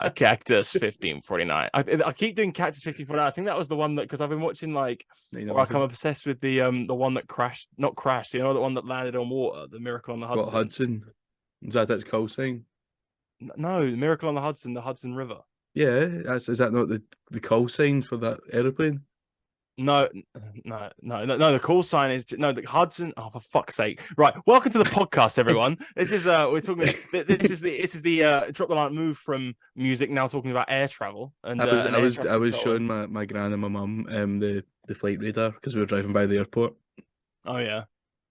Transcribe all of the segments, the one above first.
A Cactus 1549. I keep doing Cactus 1549. I think that was the one that because I've been watching or like I'm obsessed with the one that crashed, not crashed, the one that landed on water, the Miracle on the What, Hudson. Hudson? Is that its call sign? No, the Miracle on the Hudson River. Yeah, is that not the call sign for that aeroplane? No, no. The call sign is no the Hudson. Oh, for fuck's sake! Right, welcome to the podcast, everyone. This is we're talking. This is the drop the line move from music now talking about air travel and air traffic I was control. showing my gran and my mum the flight radar because we were driving by the airport Oh yeah.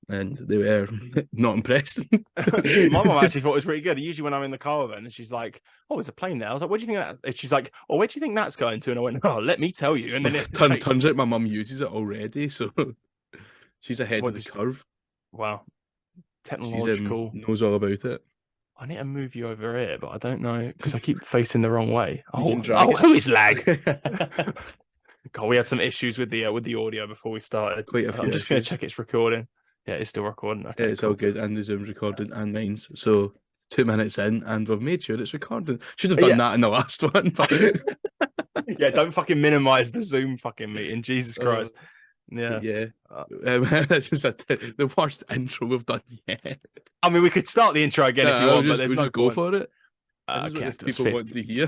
and they were not impressed. My mum actually thought it was pretty good. Usually when I'm in the car with her and she's like, "Oh, there's a plane there." I was like, "What do you think that?" And she's like, "Oh, where do you think that's going to?" And I went, "Oh, let me tell you." And then Turns out my mum uses it already, so she's ahead of the curve. Wow, technological. She knows all about it. I need to move you over here, but I don't know because I keep facing the wrong way. Who is lag? God, we had some issues with the audio before we started. Quite a few I'm just going to check it's recording. Yeah, it's still recording. Okay, yeah, it's all good, and the Zoom's recording and mine's. So 2 minutes in, and we've made sure it's recording. Should have done that in the last one. But... yeah, don't fucking minimize the Zoom fucking meeting. Jesus Christ. Yeah. This is the worst intro we've done yet. I mean, we could start the intro again if you want, but there's no go for it. Cactus people want to hear.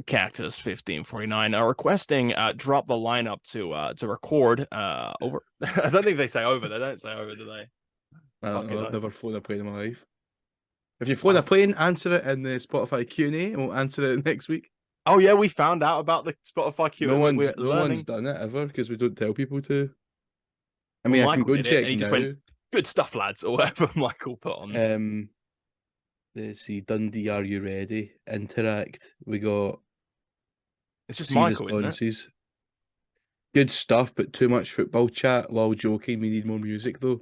Cactus 1549 requesting drop the lineup to record over. I don't think they say over. They don't say over, do they? I've never flown a plane in my life. If you flown a plane, answer it in the Spotify Q&A, and we'll answer it next week. Oh yeah, we found out about the Spotify Q&A. No one's done it ever because we don't tell people to. I mean, I can go and check. And he just went, "Good stuff, lads," or whatever Michael put on. Let's see, Dundee, are you ready? Interact. We got. It's just Michael, isn't it? Good stuff, but too much football chat. Lol, joking. We need more music though.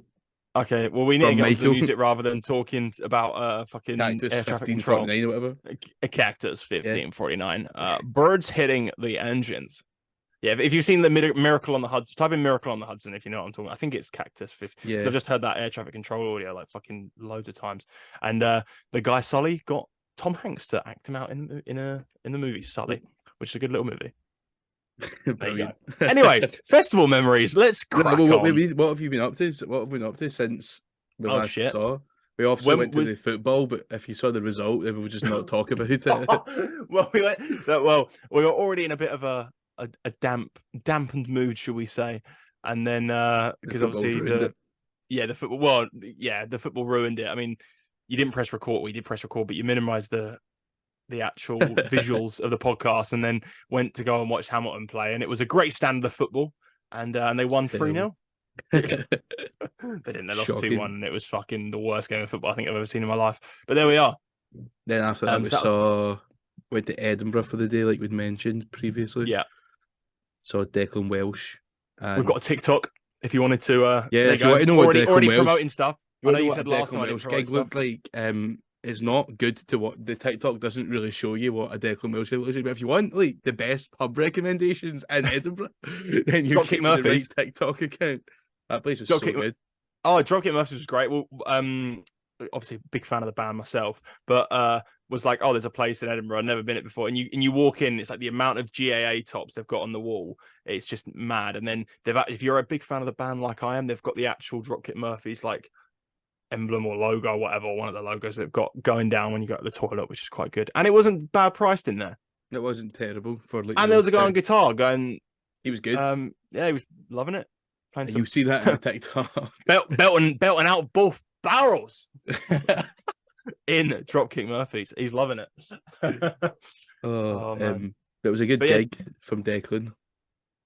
Okay, well, we need to get into the music rather than talking about fucking Cactus air traffic control. or whatever. A Cactus 1549. Birds hitting the engines. Yeah, if you've seen the Miracle on the Hudson, type in Miracle on the Hudson if you know what I'm talking about. I think it's Cactus 50. Yeah. I've just heard that air traffic control audio like fucking loads of times. And the guy Sully got Tom Hanks to act him out in the movie Sully, which is a good little movie. There you go. Anyway, festival memories. Let's crack on. What have you been up to? What have we been up to since we last saw? We obviously went to the football, but if you saw the result, then we would just not talk about it. Well, we were already in a bit of a dampened mood, shall we say? And then because obviously the football ruined it. I mean, you didn't press record. We did press record, but you minimized the actual visuals of the podcast, and then went to go and watch Hamilton play, and it was a great standard of football, and they won 3-0. They didn't. They lost 2-1, and it was fucking the worst game of football I think I've ever seen in my life. But there we are. Then after that, went to Edinburgh for the day, like we'd mentioned previously. Yeah. Saw Declan Welsh. We've got a TikTok if you wanted to. If you want to know what Declan Welsh, promoting stuff. I know you said last night. Gig looked like. It's not good to what the TikTok doesn't really show you what a Declan Welsh looks like. But if you want like the best pub recommendations in Edinburgh, then you keep the right TikTok account. That place was so good. Oh, Dropkick Murphys was great. Well, obviously big fan of the band myself, but was like, oh, there's a place in Edinburgh, I've never been it before, and you walk in, it's like the amount of GAA tops they've got on the wall, it's just mad. And then if you're a big fan of the band like I am, they've got the actual Dropkick Murphys like emblem or logo, whatever, one of the logos they've got going down when you go to the toilet, which is quite good. And it wasn't bad priced in there. It wasn't terrible for like. And there was a guy on guitar going. He was good. Yeah, he was loving it. You see that in the TikTok. belting out both barrels in Dropkick Murphys. He's loving it. It was a good gig from Declan.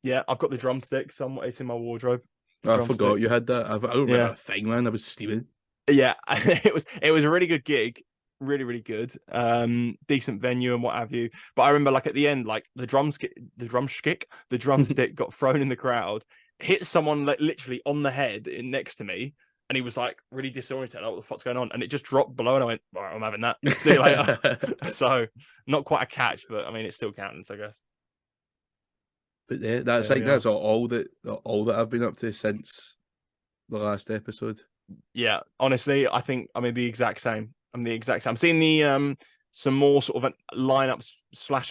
Yeah, I've got the drumstick somewhere. It's in my wardrobe. I forgot you had that. I don't remember a thing, man. I was steaming. Yeah, it was a really good gig. Really good. Decent venue and what have you. But I remember like at the end, like the drumstick got thrown in the crowd, hit someone like literally on the head next to me, and he was like really disoriented. Like, what the fuck's going on? And it just dropped below, and I went, all right, I'm having that. See you later. So not quite a catch, but I mean it still counts, I guess. But yeah, that's all that I've been up to since the last episode. Yeah, honestly, I mean the exact same. I'm the exact same. I'm seeing some more sort of lineups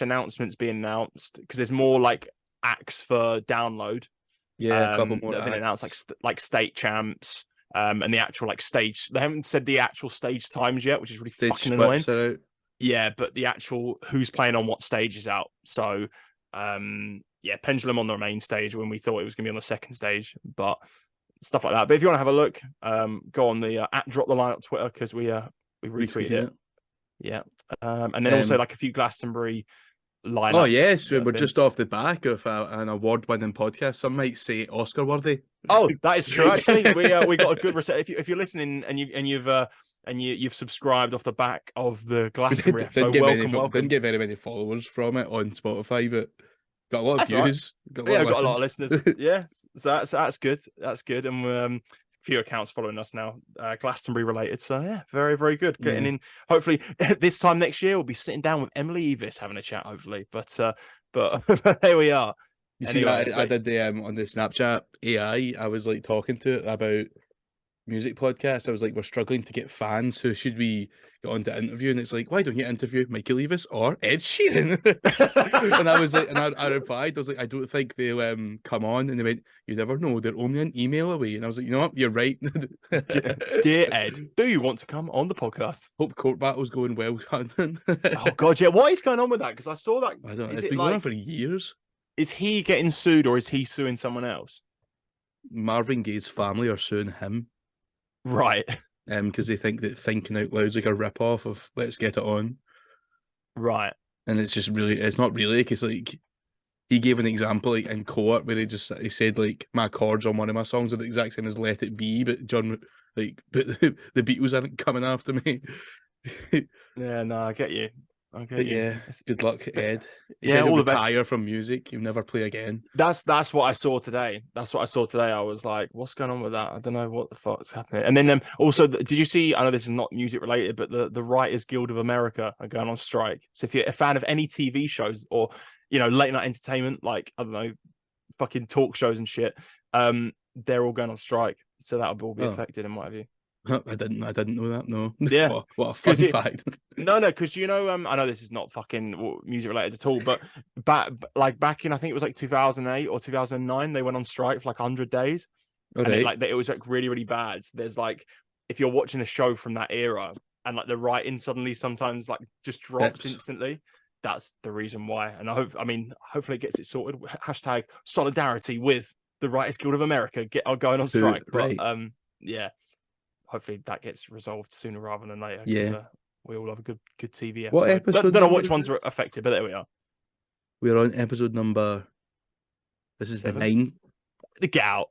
/ announcements being announced, because there's more like acts for download. Yeah, a couple more that have been announced, like state champs, and the actual like stage. They haven't said the actual stage times yet, which is really fucking annoying. Yeah, but the actual who's playing on what stage is out. So, yeah, Pendulum on the main stage when we thought it was going to be on the second stage, but stuff like that. But if you want to have a look, go on the at Drop the Line on Twitter, because we retweeted it. Yeah, and then also like a few Glastonbury lineups. Oh yes, we're just off the back of an award-winning podcast. Some might say Oscar-worthy. Oh, that is true. Actually, we got a good reception. If you're listening and you've subscribed off the back of the Glastonbury episode, welcome. Didn't get very many followers from it on Spotify, but got a lot of views. Right. Got a lot of listeners. Yeah, so that's good. That's good, and a few accounts following us now, Glastonbury related. So yeah, very, very good. Getting in. Hopefully, this time next year we'll be sitting down with Emily Evis having a chat. Hopefully, but here we are. You anyway, see, I did the on the Snapchat AI. I was like talking to it about music podcasts. I was like, we're struggling to get fans. Who should we get on to interview? And it's like, why don't you interview Michael Eavis or Ed Sheeran? And I was like, and I replied, I was like, I don't think they'll come on. And they went, you never know, they're only an email away. And I was like, you know what, you're right. Dear Ed, do you want to come on the podcast? Hope court battle's going well. Oh God, yeah. What is going on with that? Because I saw that. I don't know. It's been going on for years. Is he getting sued or is he suing someone else? Marvin Gaye's family are suing him. Right. Because they think that Thinking Out Loud's like a rip-off of Let's Get It On. Right. And it's just really, it's not really, because like, he gave an example like in court where he said like, my chords on one of my songs are the exact same as Let It Be, but but the Beatles aren't coming after me. Yeah, no, I get you. But yeah, good luck, Ed. Yeah, all the best. Retire from music, you'll never play again. That's what I saw today. I was like, what's going on with that? I don't know what the fuck's happening. And then also, did you see? I know this is not music related, but the Writers Guild of America are going on strike. So if you're a fan of any TV shows or late night entertainment, like I don't know, fucking talk shows and shit, they're all going on strike. So that'll all be affected and what have you. I didn't know that. No. Yeah. What a fun fact. No, because I know this is not fucking music related at all, but back in I think it was like 2008 or 2009, they went on strike for like 100 days. Okay. And it was like really, really bad. So there's like, if you're watching a show from that era and like the writing suddenly sometimes like just drops instantly, that's the reason why. And hopefully it gets it sorted. Hashtag solidarity with the Writers Guild of America going on strike. But yeah. Hopefully that gets resolved sooner rather than later. Yeah, we all have a good TV episode. What episode? Don't know which ones are affected, but there we are. We're on episode number. This is 7? The 9. Get out.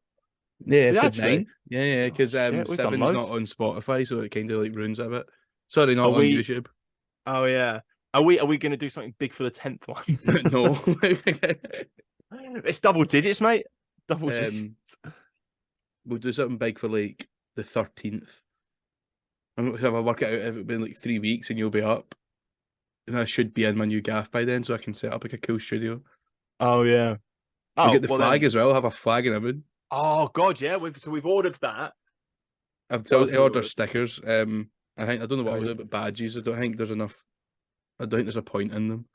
Yeah, 9. Yeah, because 7's not on Spotify, so it kind of like ruins it a bit. Sorry, not on YouTube. Oh yeah. Are we going to do something big for the 10th one? No. It's double digits, mate. Double digits. We'll do something big for like the 13th. I'm going to have a work it out if it's been like 3 weeks and you'll be up. And I should be in my new gaff by then, so I can set up like a cool studio. Oh yeah. We'll get the flag as well. I'll have a flag and everything. Oh God, yeah. We've ordered that. I've ordered stickers. I don't know what I'll do, but badges. I don't think there's a point in them.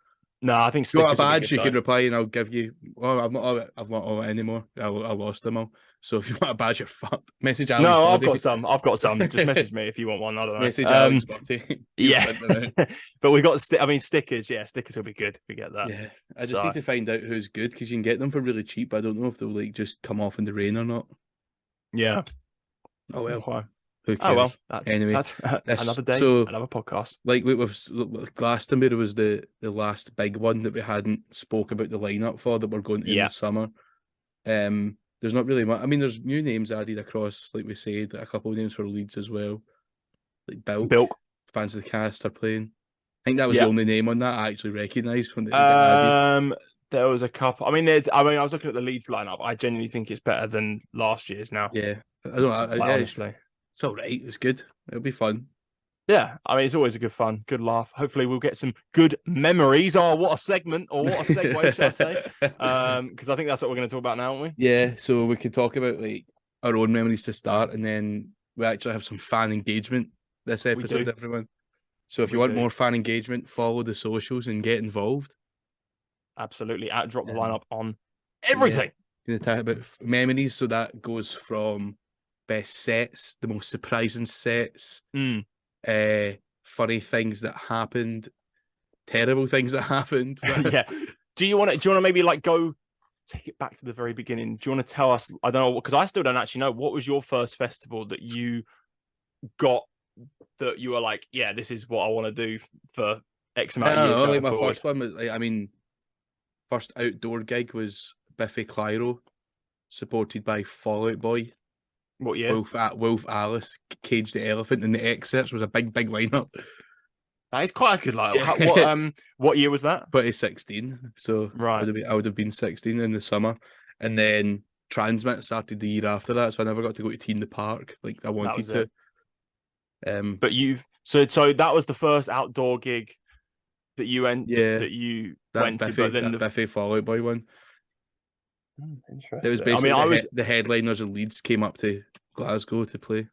No, I think if you got a badge, you can reply and I'll give you. Oh, I've not all it anymore. I lost them all. So if you want a badge, you're fucked. Message Alex. No, I've got some. Just message me if you want one. I don't know. Message Alex. Yeah, but we got stickers. Yeah, stickers will be good if we get that. Yeah, I just need to find out who's good because you can get them for really cheap. I don't know if they'll like just come off in the rain or not. Yeah. Oh well. Okay. Who cares? Oh well. That's another day, another podcast. Like with Glastonbury was the last big one that we hadn't spoke about the lineup for that we're going in the summer. There's not really much. I mean, there's new names added across, like we said, a couple of names for Leeds as well. Like Bilk. Fans of the Cast are playing. I think that was the only name on that I actually recognised when they added. There was a couple. I mean, I was looking at the Leeds lineup. I genuinely think it's better than last year's now. Yeah, I don't know. Honestly, it's all right. It's good. It'll be fun. Yeah, I mean, it's always a good fun, good laugh. Hopefully, we'll get some good memories. Oh, what a segment, or what a segue, should I say? Because I think that's what we're going to talk about now, aren't we? Yeah, so we could talk about like our own memories to start, and then we actually have some fan engagement this episode, everyone. So if you want more fan engagement, follow the socials and get involved. Absolutely. Drop the lineup on everything. Going to talk about memories. So that goes from best sets, the most surprising sets, funny things that happened, terrible things that happened. Yeah. Do you want to maybe like go take it back to the very beginning? Do you want to tell us? I don't know, because I still don't actually know. What was your first festival that you got that you were like, yeah, this is what I want to do for X amount of years? Like my first one was, like, I mean, first outdoor gig was Biffy Clyro, supported by Fall Out Boy. What year? Wolf Alice, Cage the Elephant, and the Excerpts was a big lineup. That is quite a good lineup. What year was that? 2016. So right, I would have been 16 in the summer, and then Transmit started the year after that. So I never got to go to Tea in the Park like I wanted to. But so that was the first outdoor gig that you went. Yeah, that you went Biffy, to. But then the Biffy Fall Out Boy one. Interesting. It was basically the headliners of Leeds came up to Glasgow to play.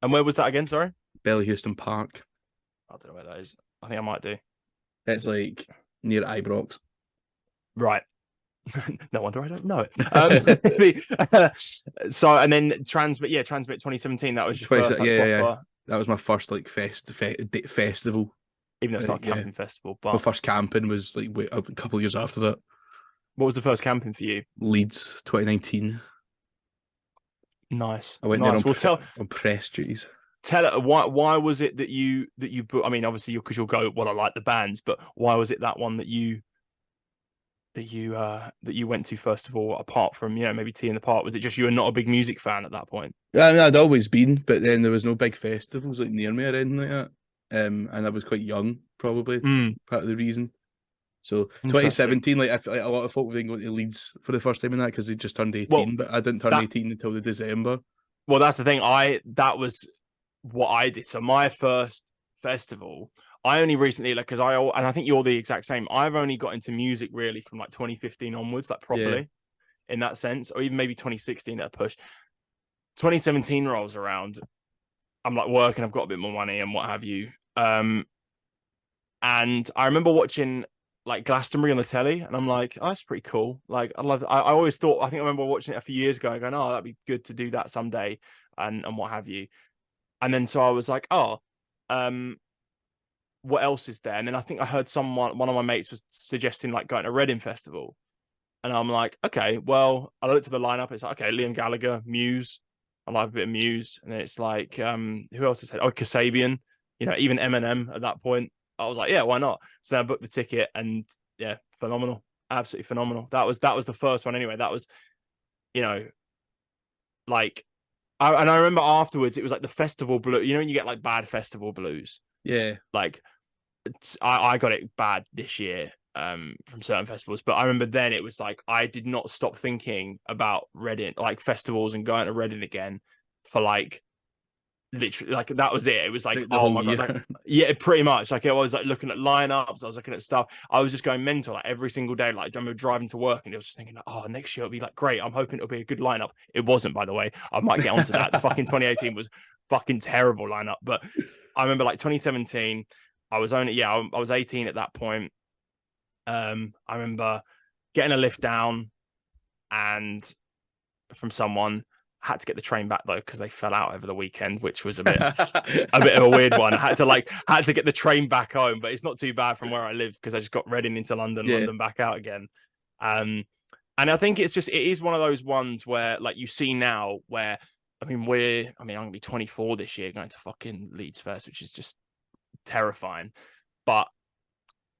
And where was that again? Sorry, Ballyhouston Park. I don't know where that is. I think I might do. It's like near Ibrox. Right. No wonder I don't know it. So and then Transmit 2017. That was your first. Yeah. That was my first like festival. Even though it's not a camping festival, but my first camping was like a couple of years after that. What was the first camping for you? Leeds, 2019. Nice. I went there on press duties. Tell it why was it that you I mean, obviously because you'll go, well, I like the bands, but why was it that one that you went to first of all, apart from maybe Tea in the Park? Was it just you were not a big music fan at that point? Yeah, I mean, I'd always been, but then there was no big festivals like near me or anything like that. And I was quite young, probably part of the reason. So 2017, like I feel like a lot of folk were going to Leeds for the first time in that because they just turned 18, but I didn't turn 18 until the December. Well, that's the thing. That was what I did. So my first festival, I only recently, like, and I think you're the exact same. I've only got into music really from like 2015 onwards, like properly in that sense, or even maybe 2016 at a push. 2017 rolls around. I'm like working, I've got a bit more money and what have you. And I remember watching like Glastonbury on the telly, and I'm like, oh, that's pretty cool. Like, I always thought, I think I remember watching it a few years ago and going, oh, that'd be good to do that someday, and what have you. And then so I was like, oh, what else is there? And then I think I heard one of my mates was suggesting like going to Reading Festival, and I'm like, okay, well, I looked at the lineup. It's like, okay, Liam Gallagher, Muse. I like a bit of Muse, and then it's like, who else is there? Oh, Kasabian. Even Eminem at that point. I was like, yeah, why not? So I booked the ticket, and yeah, phenomenal, absolutely phenomenal. That was the first one anyway. That was, like, and I remember afterwards it was like the festival blue. When you get like bad festival blues. Yeah. Like, I got it bad this year from certain festivals, but I remember then it was like I did not stop thinking about Reading, like festivals, and going to Reading again for like. Literally, like that was it. It was like, oh my god, like, yeah, pretty much. Like I was like looking at lineups, I was looking at stuff. I was just going mental like every single day. Like I remember driving to work, and I was just thinking, like, oh, next year it'll be like great. I'm hoping it'll be a good lineup. It wasn't, by the way. I might get onto that. The fucking 2018 was fucking terrible lineup. But I remember like 2017, I was 18 at that point. I remember getting a lift down, and from someone. Had to get the train back though because they fell out over the weekend, which was a bit of a weird one. I had to get the train back home, but it's not too bad from where I live because I just got Reading into London, London back out again. And I think it is one of those ones where like you see now where I'm gonna be 24 this year going to fucking Leeds Fest, which is just terrifying. But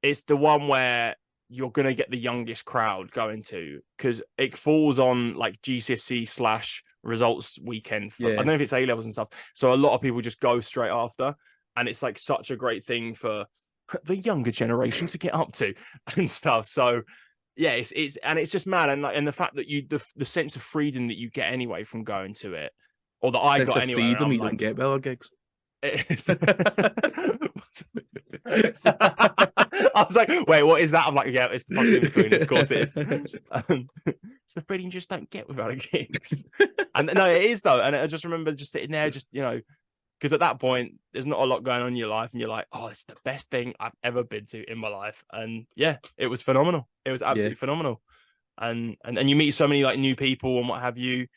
it's the one where you're going to get the youngest crowd going to because it falls on like GCSE / results weekend. I don't know if it's A-levels and stuff. So a lot of people just go straight after. And it's like such a great thing for the younger generation to get up to and stuff. So yeah, it's just mad. And the fact that the sense of freedom that you get anyway from going to it, or that I got anyway. Freedom you don't get Bella gigs. I was like, wait, what is that? I'm like, yeah, it's the fucking in between. Of course it is. It's the freedom you just don't get without a gigs. And no, it is though. And I just remember just sitting there, just because at that point there's not a lot going on in your life, and you're like, oh, it's the best thing I've ever been to in my life. And yeah, it was phenomenal. It was absolutely phenomenal. And you meet so many like new people and what have you,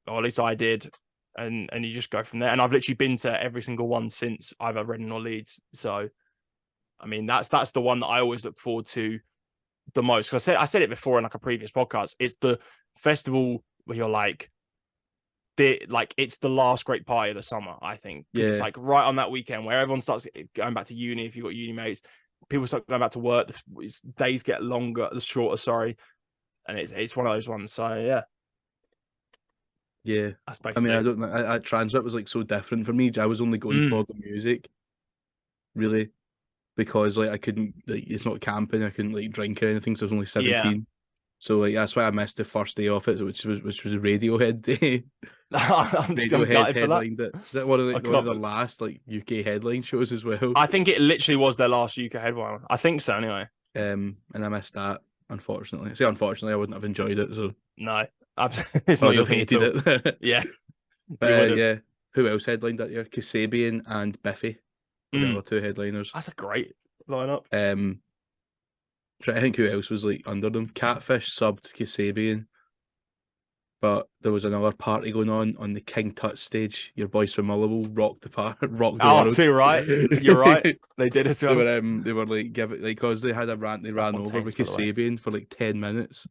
or at least I did. And you just go from there. And I've literally been to every single one since either Reading or Leeds. So I mean, that's the one that I always look forward to the most. Because I said it before in like a previous podcast. It's the festival where you're like, it's the last great party of the summer, I think. Because it's like right on that weekend where everyone starts going back to uni. If you've got uni mates, people start going back to work. Days get shorter. Sorry, and it's one of those ones. So yeah. Yeah, I mean, I don't. Transmit was like so different for me. I was only going for the music, really, because like I couldn't. Like, it's not camping. I couldn't like drink or anything. So I was only 17. Yeah. So like that's why I missed the first day off it, which was Radiohead Day. Radiohead headlined it. Is that one of the last like UK headline shows as well? I think it literally was their last UK headline. I think so, anyway. And I missed that, unfortunately. Unfortunately, I wouldn't have enjoyed it. So no, it's not your thing at all. It. Yeah, yeah. Who else headlined that year? Kasabian and Biffy. The other two headliners. That's a great lineup. I think who else was like under them? Catfish subbed Kasabian, but there was another party going on the King Tut stage. Your boys from Motherwell rocked the world. Too right. You're right. They did as well. They were like because they had a rant. They ran over with Kasabian for like 10 minutes.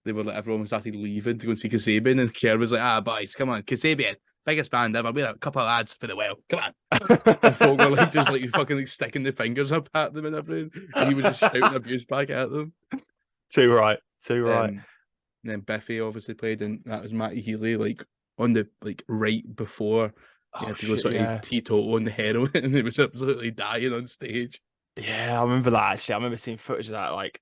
They were like everyone started leaving to go and see Kasabian, and Kerr was like, boys, come on, Kasabian, biggest band ever. We had a couple of lads for the well. Come on. And folk were like just like fucking like sticking their fingers up at them and everything. And he was just shouting abuse back at them. Too right. And then Biffy obviously played, and that was Matty Healy, like on the like right before he had to go sort of teetotal on the heroin, and he was absolutely dying on stage. Yeah, I remember that actually. I remember seeing footage of that. Like,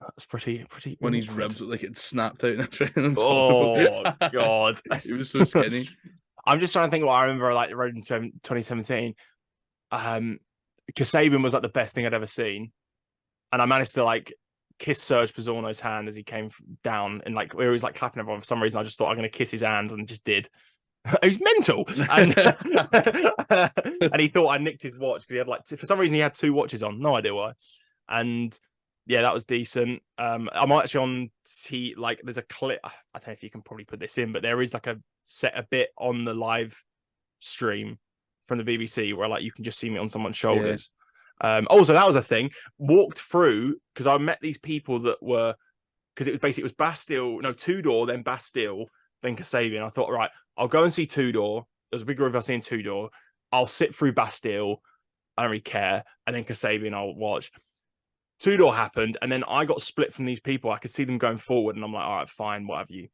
that's pretty. When his ribs looked like it snapped out in a train. Oh god, he was so skinny. I'm just trying to think what I remember like Road in 2017. Kasabian was like the best thing I'd ever seen, and I managed to like kiss Serge Pizzorno's hand as he came down, and like where he was like clapping everyone. For some reason, I just thought I'm going to kiss his hand, and just did. He was mental, and and he thought I nicked his watch because he had like for some reason he had 2 watches on. No idea why, and. Yeah, that was decent. I'm actually on like there's a clip. I don't know if you can probably put this in, but there is like a bit on the live stream from the BBC where like you can just see me on someone's shoulders. Yeah. Also, that was a thing. Walked through because I met these people that were because it was Bastille, no Tudor, then Bastille, then Kasabian. I thought, right, I'll go and see Tudor. There's a big group I've seen Tudor. I'll sit through Bastille. I don't really care, and then Kasabian I'll watch. Tudor happened, and then I got split from these people. I could see them going forward, and I'm like, all right, fine, what have you?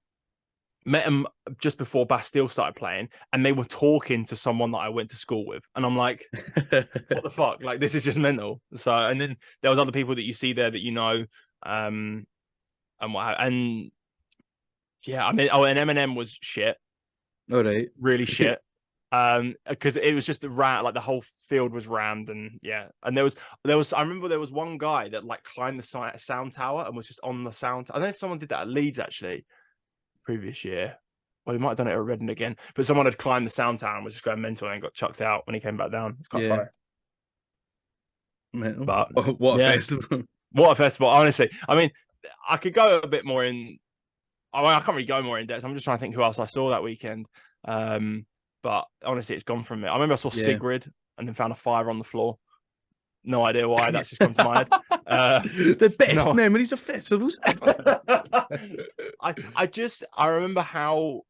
Met them just before Bastille started playing, and they were talking to someone that I went to school with. And I'm like, what the fuck? Like, this is just mental. So, and then there was other people that you see there that you know, and yeah, I mean, and Eminem was shit. All right. Really shit. Because it was just the whole field was rammed, and yeah, and there was I remember there was one guy that like climbed the sound tower and was just on the sound. I don't know if someone did that at Leeds actually previous year. Well, he might have done it at Reading again, but someone had climbed the sound tower and was just going mental and got chucked out when he came back down. It's quite funny. Mental. But what a festival! What a festival! Honestly, I mean, I could go a bit more in. I can't really go more in depth. I'm just trying to think who else I saw that weekend. But honestly, it's gone from me. I remember I saw Sigrid and then found a fire on the floor. No idea why. That's just come to my head. The best memories of festivals. I remember how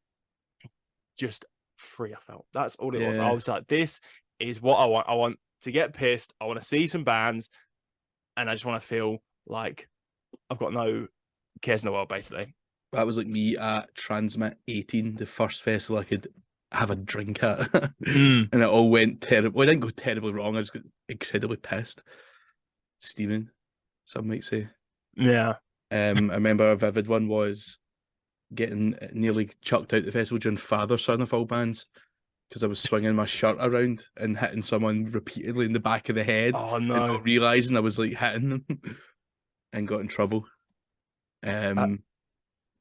just free I felt. That's all it was. I was like, this is what I want. I want to get pissed. I want to see some bands. And I just want to feel like I've got no cares in the world, basically. That was like me at Transmit 18, the first festival I could have a drink at. And it all went terrible. Well, it didn't go terribly wrong. I just got incredibly pissed. Steaming, some might say. Yeah. I remember a vivid one was getting nearly chucked out the festival during Father Son of all bands because I was swinging my shirt around and hitting someone repeatedly in the back of the head. Oh, no. And not realising I was like hitting them and got in trouble.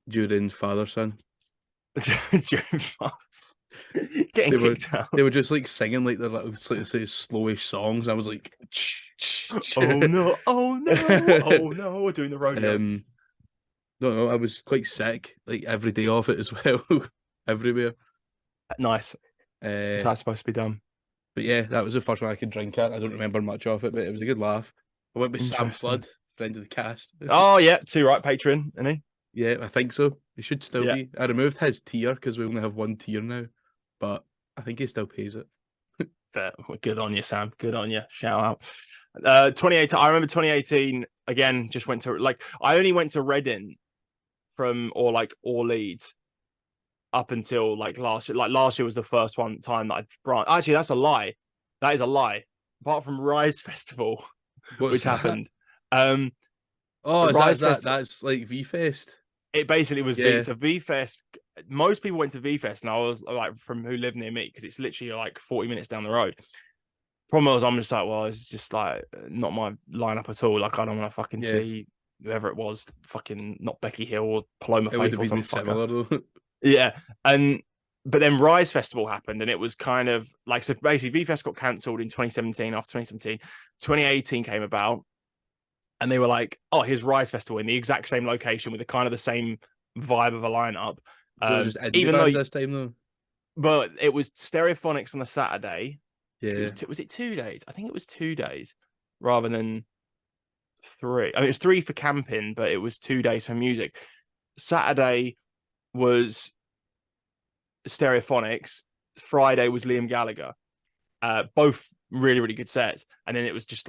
During Father Son. getting kicked out. They were just like singing like their little slowish songs. I was like, oh no, oh no, oh no, we're doing the rodeo. No, I was quite sick like every day off it as well, everywhere. Nice. Is that supposed to be done? But yeah, that was the first one I could drink at. I don't remember much of it, but it was a good laugh. I went with Sam Flood, friend of the cast. Oh yeah, too right, patron, isn't he? Yeah, I think so. He should still be. I removed his tier because we only have one tier now, but I think he still pays it. Fair. Good on you, Sam. Good on you. Shout out. 2018. I remember 2018 again. Just went to I only went to Reading or Leeds up until last year. Last year was the first time that I'd branched. Actually, that's a lie. That is a lie. Apart from Rise Festival, which happened. That's like V Fest. It basically was so V Fest. Most people went to V Fest, and I was from who live near me because it's literally 40 minutes down the road. Problem was, I'm just well, it's just not my lineup at all. I don't want to fucking see whoever it was, fucking not Becky Hill or Paloma Faith or something. Similar, yeah, but then Rise Festival happened, and it was kind of so basically V Fest got cancelled in 2017. After 2017, 2018 came about. And they were like, "Oh, here's Rise Festival in the exact same location with the same vibe of a lineup." So just even though this time though, but it was Stereophonics on the Saturday. Yeah, was it 2 days? I think it was 2 days rather than 3. I mean, it was 3 for camping, but it was 2 days for music. Saturday was Stereophonics. Friday was Liam Gallagher. Both really, really good sets, and then it was just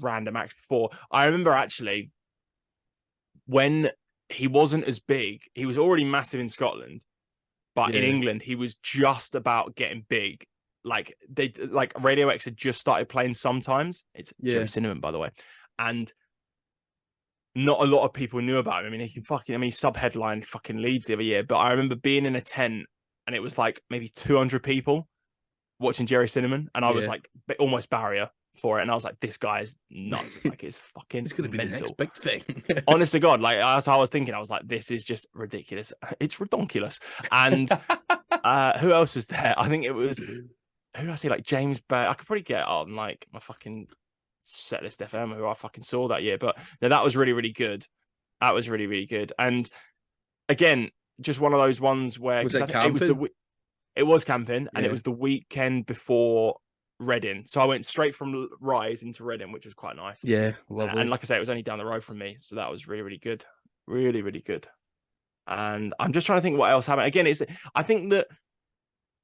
random acts before. I remember actually when he wasn't as big, he was already massive in Scotland, but in England he was just about getting big. Radio X had just started playing sometimes. It's Jerry Cinnamon, by the way, and not a lot of people knew about him. I mean, he sub-headlined fucking Leeds the other year, but I remember being in a tent and it was maybe 200 people watching Jerry Cinnamon, and I was almost barrier for it, and I was like, this guy is nuts. It's fucking, it's gonna be mental. The next big thing. Honest to God, that's how I was thinking. I was like, this is just ridiculous. It's redonkulous. And who else was there? I think it was who I see James Bay. I could probably get on my fucking Setlist FM who I fucking saw that year, but no, that was really, really good. That was really, really good. And again, just one of those ones where it was camping, and yeah. It was the weekend before Reading, so I went straight from Rise into Reading, which was quite nice. Yeah, lovely. And like I say, it was only down the road from me, so that was really, really good, really, really good. And I'm just trying to think what else happened. Again, I think that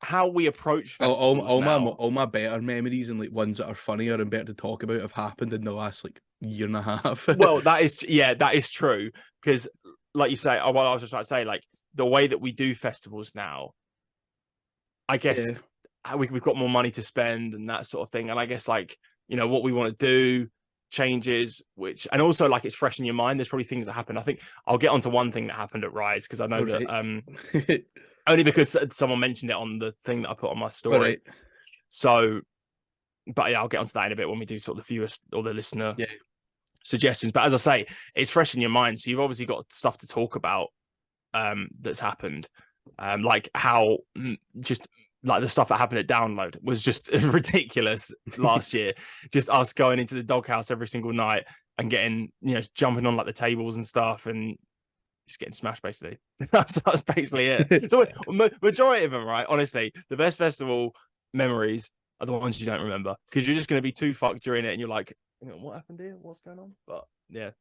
how we approach festivals all my better memories and ones that are funnier and better to talk about have happened in the last year and a half. Well, that is true, because like you say, I was just about to say, the way that we do festivals now, I guess. Yeah. We've got more money to spend and that sort of thing, and I guess what we want to do changes, and also it's fresh in your mind. There's probably things that happen. I think I'll get onto one thing that happened at Rise, because I know that only because someone mentioned it on the thing that I put on my story. Right. So, but yeah, I'll get onto that in a bit when we do sort of the viewers or the listener suggestions. But as I say, it's fresh in your mind, so you've obviously got stuff to talk about that's happened, how just. The stuff that happened at Download was just ridiculous last year. Just us going into the doghouse every single night and getting, jumping on the tables and stuff and just getting smashed, basically. That's basically it. So majority of them, right? Honestly, the best festival memories are the ones you don't remember, because you're just going to be too fucked during it, and you're like, what happened here? What's going on? But yeah,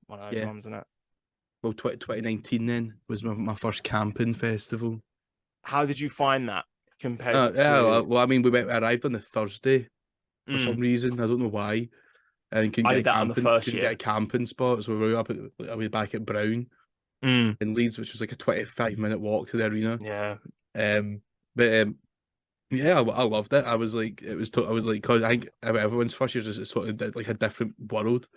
one of those ones, isn't it? Well, 2019 then was my first camping festival. How did you find that compared to... Well, I mean, we arrived on the Thursday for some reason. I don't know why. And couldn't get a camping spot, so we were back at Brown in Leeds, which was a 25-minute walk to the arena. Yeah. Yeah, I loved it. I was because I think everyone's first year is sort of a different world.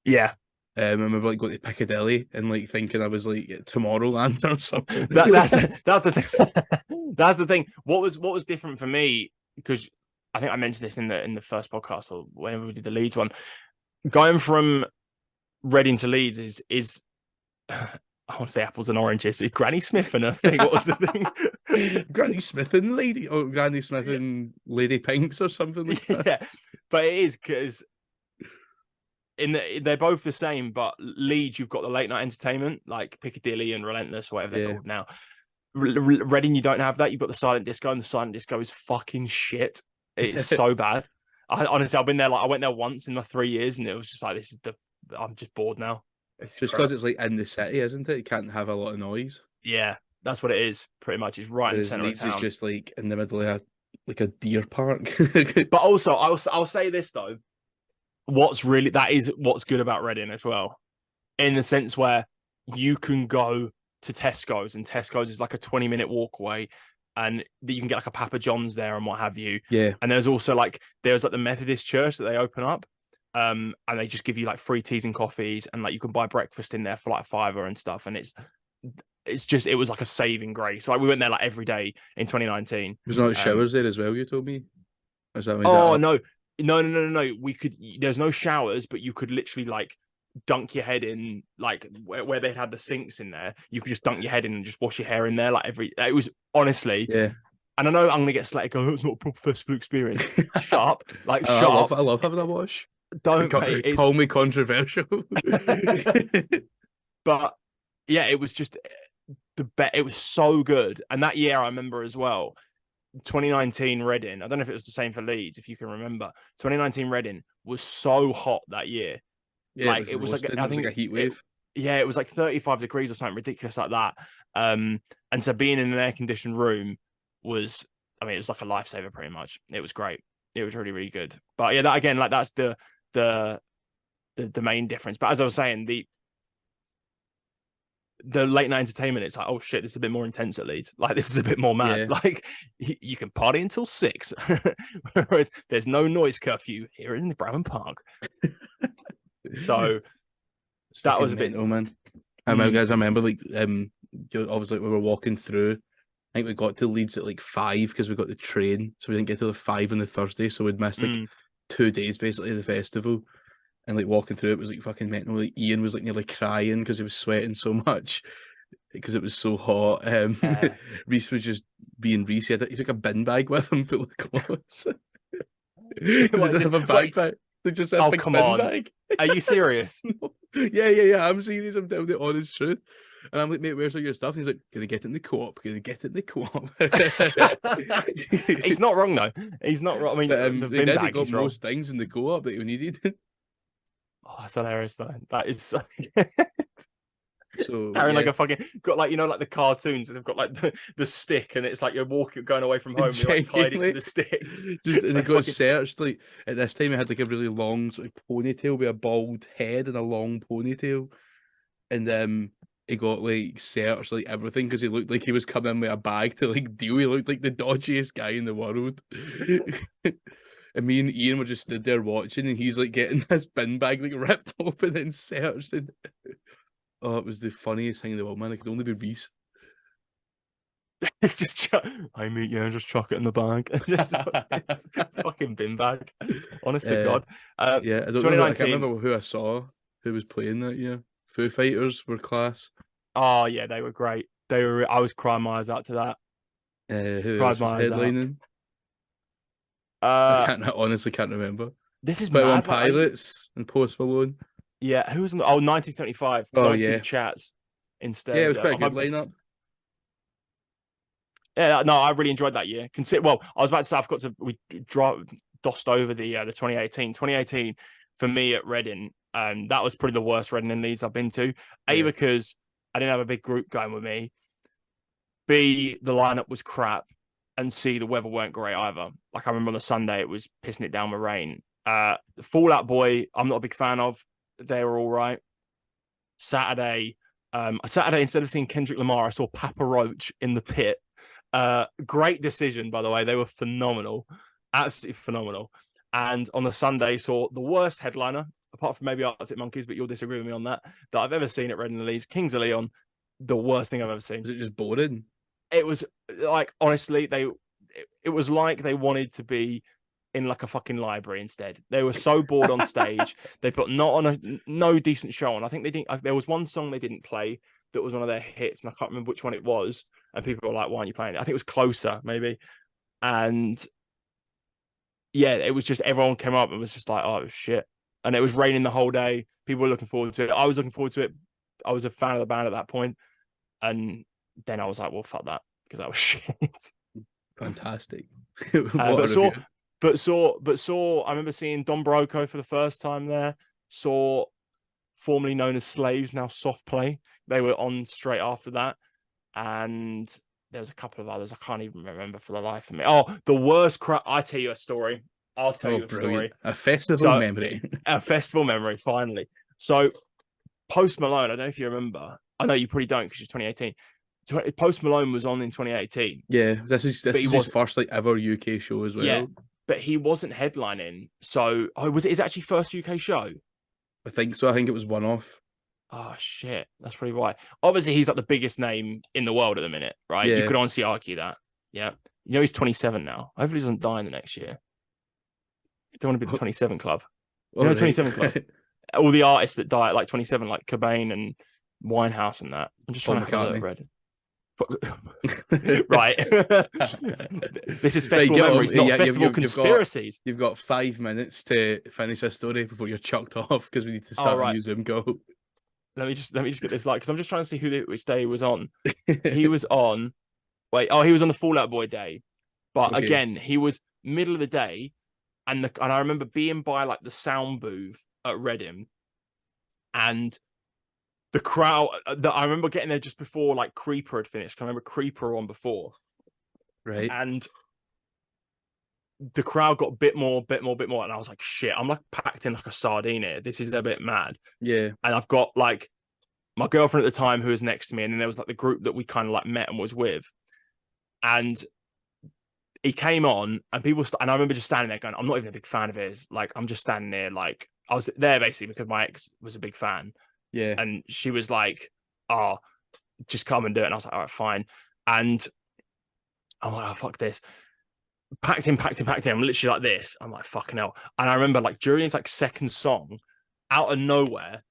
Yeah. I remember going to Piccadilly and thinking I was Tomorrowland or something. That's the thing. That's the thing. What was different for me, because I think I mentioned this in the first podcast or whenever we did the Leeds one. Going from Reading to Leeds is I want to say apples and oranges. Granny Smith and a thing. What was the thing? Granny Smith and Granny Smith and Lady Pinks or something like that. Yeah, but it is because they're both the same, but Leeds, you've got the late night entertainment like Piccadilly and Relentless, whatever they're called now. Reading, you don't have that. You've got the silent disco, and the silent disco is fucking shit. It's so bad. Honestly, I've been there. Like, I went there once in my 3 years, and it was just like, I'm just bored now. It's just because it's like in the city, isn't it? You can't have a lot of noise. Yeah, that's what it is. Pretty much, it's right in the center of town. It's just like in the middle of a deer park. But also, I'll say this though. What's good about Reading as well, in the sense where you can go to Tesco's, and Tesco's is like a 20-minute walk away, and you can get like a Papa John's there and what have you. Yeah. And there's also like the Methodist church that they open up, and they just give you like free teas and coffees, and like you can buy breakfast in there for like $5 and stuff, and it was like a saving grace. Like we went there like every day in 2019. There's not showers there as well, you told me. Is that no. There's no showers, but you could literally like dunk your head in, like where they had the sinks in there. You could just dunk your head in and just wash your hair in there. Like it was honestly, yeah. And I know I'm gonna get slated. Go, it's not a proper festival experience. Shut up! Like shut up! I love having a wash. Don't call me controversial. But yeah, it was just it was so good. And that year I remember as well, 2019 Reading. I don't know if it was the same for Leeds, if you can remember. 2019 Reading was so hot that year. Yeah, like it was like a heat wave. It was like 35 degrees or something ridiculous like that. And so being in an air conditioned room it was like a lifesaver pretty much. It was great. It was really, really good. But yeah, that again, like that's the main difference. But as I was saying, the late night entertainment, it's like, oh shit, this is a bit more intense at Leeds. Like this is a bit more mad. Yeah. Like you can party until 6, whereas there's no noise curfew here in Bramham Park. So that was a bit. Oh man, I remember like obviously we were walking through. I think we got to Leeds at like 5 because we got the train, so we didn't get to the 5 on the Thursday, so we'd missed like 2 days basically of the festival. And like walking through it was like fucking mental. Like Ian was like nearly crying because he was sweating so much because it was so hot. Reese was just being Reese. He took a bin bag with him full of clothes. Because he doesn't have a backpack. They just have a big bin bag. Are you serious? No. Yeah. I'm serious. I'm telling the honest truth. And I'm like, mate, where's all your stuff? And he's like, can I get it in the co-op? Can I get it in the co-op? He's not wrong though. He's not wrong. I mean, the bin bag got most things in the co-op that you needed. Oh, that's hilarious though. That is so. So carrying like a fucking got like like the cartoons, and they've got like the stick, and it's like you're going away from home, you're like tied into the stick. And they got searched like at this time. He had like a really long sort of ponytail with a bald head and a long ponytail, and he got like searched like everything because he looked like he was coming with a bag to like deal. He looked like the dodgiest guy in the world. And me and Ian were just stood there watching, and he's like getting this bin bag like ripped open and searched. And oh, it was the funniest thing in the world, man. It could only be Reese. Just chuck it in the bag. Just fucking bin bag. Honest to God. I can't remember who I saw who was playing that year. Foo Fighters were class. Oh yeah, they were great. I was crying my eyes out to that. Who else was headlining? I honestly can't remember. This is 21 Pilots and Post Malone. Yeah, who was 1975? Oh yeah, Chats instead. Yeah, it was quite a good lineup. Yeah, no, I really enjoyed that year. Well, I was about to say we dossed over the 2018. 2018 for me at Reading, that was probably the worst Reading and Leeds I've been to. A, because I didn't have a big group going with me. B, the lineup was crap. And C, the weather weren't great either. Like I remember on the Sunday, it was pissing it down with rain. Fall Out Boy, I'm not a big fan of. They were all right. Saturday, instead of seeing Kendrick Lamar, I saw Papa Roach in the pit. Great decision, by the way. They were phenomenal. Absolutely phenomenal. And on the Sunday, saw the worst headliner, apart from maybe Arctic Monkeys, but you'll disagree with me on that I've ever seen at Reading and Leeds. Kings of Leon, the worst thing I've ever seen. Was it just boring? It was like, honestly, it was like they wanted to be in like a fucking library instead. They were so bored on stage. They put no decent show on. I think they didn't. There was one song they didn't play that was one of their hits, and I can't remember which one it was. And people were like, "Why aren't you playing it?" I think it was Closer, maybe. And yeah, it was just everyone came up and was just like, "Oh, it was shit." And it was raining the whole day. People were looking forward to it. I was looking forward to it. I was a fan of the band at that point, and then I was like, "Well, fuck that," because that was shit. Fantastic. But saw. I remember seeing Don Broco for the first time there. Saw formerly known as Slaves, now Soft Play. They were on straight after that, and there was a couple of others I can't even remember for the life of me. Oh, the worst crap! I tell you a story. I'll tell you a story. A festival memory. A festival memory. Finally, so Post Malone. I don't know if you remember. I know you probably don't because it's 2018. Post Malone was on in 2018. Yeah, this is his first like ever UK show as well. Yeah, but he wasn't headlining. So, was it his actually first UK show? I think so. I think it was one off. Oh shit, that's probably why. Obviously, he's like the biggest name in the world at the minute, right? Yeah. You could honestly argue that. Yeah, you know he's 27 now. Hopefully, he doesn't die in the next year. You don't want to be the 27 club. You know, 27 club. All the artists that die at like 27, like Cobain and Winehouse and that. I'm just trying to have a read. Right. This is festival memories, not festival conspiracies. You've got 5 minutes to finish a story before you're chucked off because we need to start a new Zoom go. Let me just get this because I'm just trying to see which day he was on. He was on. He was on the Fall Out Boy day, but again, he was middle of the day, and I remember being by like the sound booth at Reading, and the crowd. I remember getting there just before like Creeper had finished. I remember Creeper on before, right? And the crowd got a bit more, and I was like, "Shit!" I'm like packed in like a sardine here. This is a bit mad. Yeah, and I've got like my girlfriend at the time who was next to me, and then there was like the group that we kind of like met and was with, and he came on, and and I remember just standing there going, "I'm not even a big fan of his. Like, I'm just standing there, like I was there basically because my ex was a big fan." Yeah. And she was like, "Oh, just come and do it." And I was like, "All right, fine." And I'm like, "Oh, fuck this." Packed in. I'm literally like this. I'm like, fucking hell. And I remember like during his like second song, out of nowhere,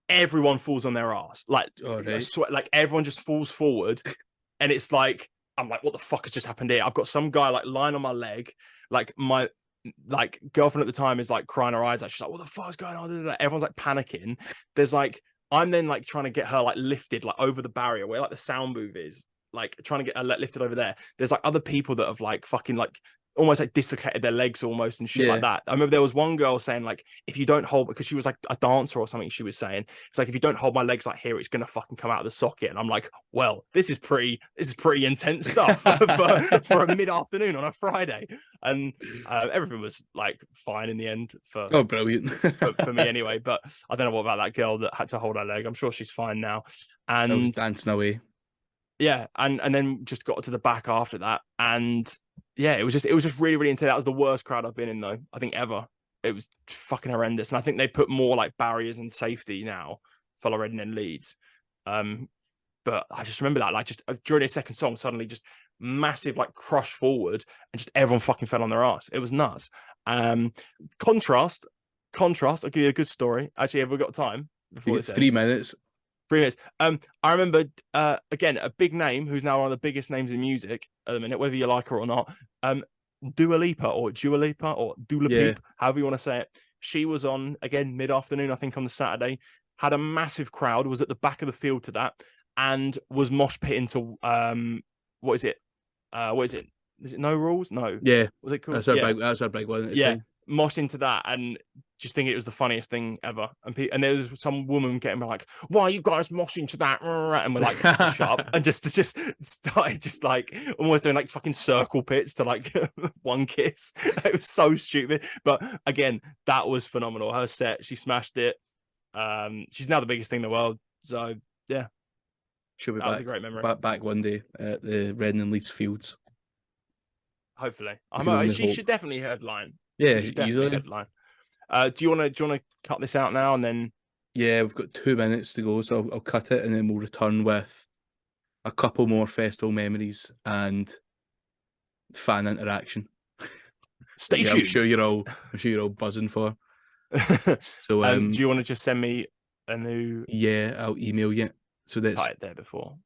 everyone falls on their ass. Like, like everyone just falls forward. And it's like, I'm like, what the fuck has just happened here? I've got some guy like lying on my leg. Like my girlfriend at the time is like crying her eyes out. She's like, what the fuck is going on? Everyone's like panicking. There's like, I'm then like trying to get her like lifted like over the barrier where like the sound booth is, like trying to get her lifted over there. There's like other people that have like fucking like almost like dislocated their legs almost and shit like that. I remember there was one girl saying like, if you don't hold, because she was like a dancer or something, she was saying it's like, if you don't hold my legs like here, it's gonna fucking come out of the socket. And I'm like, well, this is pretty intense stuff for a mid-afternoon on a Friday. And everything was like fine in the end for brilliant for me anyway. But I don't know what about that girl that had to hold her leg. I'm sure she's fine now. And I was dancing away. Yeah, and then just got to the back after that, and yeah, it was just really, really intense. That was the worst crowd I've been in though, I think ever. It was fucking horrendous, and I think they put more like barriers and safety now for Reading and Leeds. But I just remember that like just during a second song, suddenly just massive like crush forward, and just everyone fucking fell on their ass. It was nuts. Contrast. I'll give you a good story. Actually, have we got time? Before you get 3 minutes. 3 minutes. I remember again a big name who's now one of the biggest names in music at the minute, whether you like her or not. Dua Lipa or Dua Lipa or Dula Peep, however you want to say it. She was on again mid-afternoon, I think, on the Saturday. Had a massive crowd. Was at the back of the field to that, and was mosh pitting to what is it? Is it No Rules? No. Yeah. Was it called? That's our big one. Yeah. Mosh into that and just think it was the funniest thing ever. And there was some woman getting like, "Why are you guys moshing to that?" And we're like, "Shut up!" And just started just like almost doing like fucking circle pits to like One Kiss. It was so stupid, but again, that was phenomenal. Her set, she smashed it. She's now the biggest thing in the world. So yeah, she'll be that was a great memory. Back one day at the Reading and Leeds fields. Hopefully, she should definitely headline. Yeah, easily. Headline. Do you want to cut this out now and then? Yeah, we've got 2 minutes to go, so I'll cut it and then we'll return with a couple more festival memories and fan interaction. Stay yeah, tuned. I'm sure you're all buzzing for. So do you want to just send me a new? Yeah, I'll email you. So that's Type there before.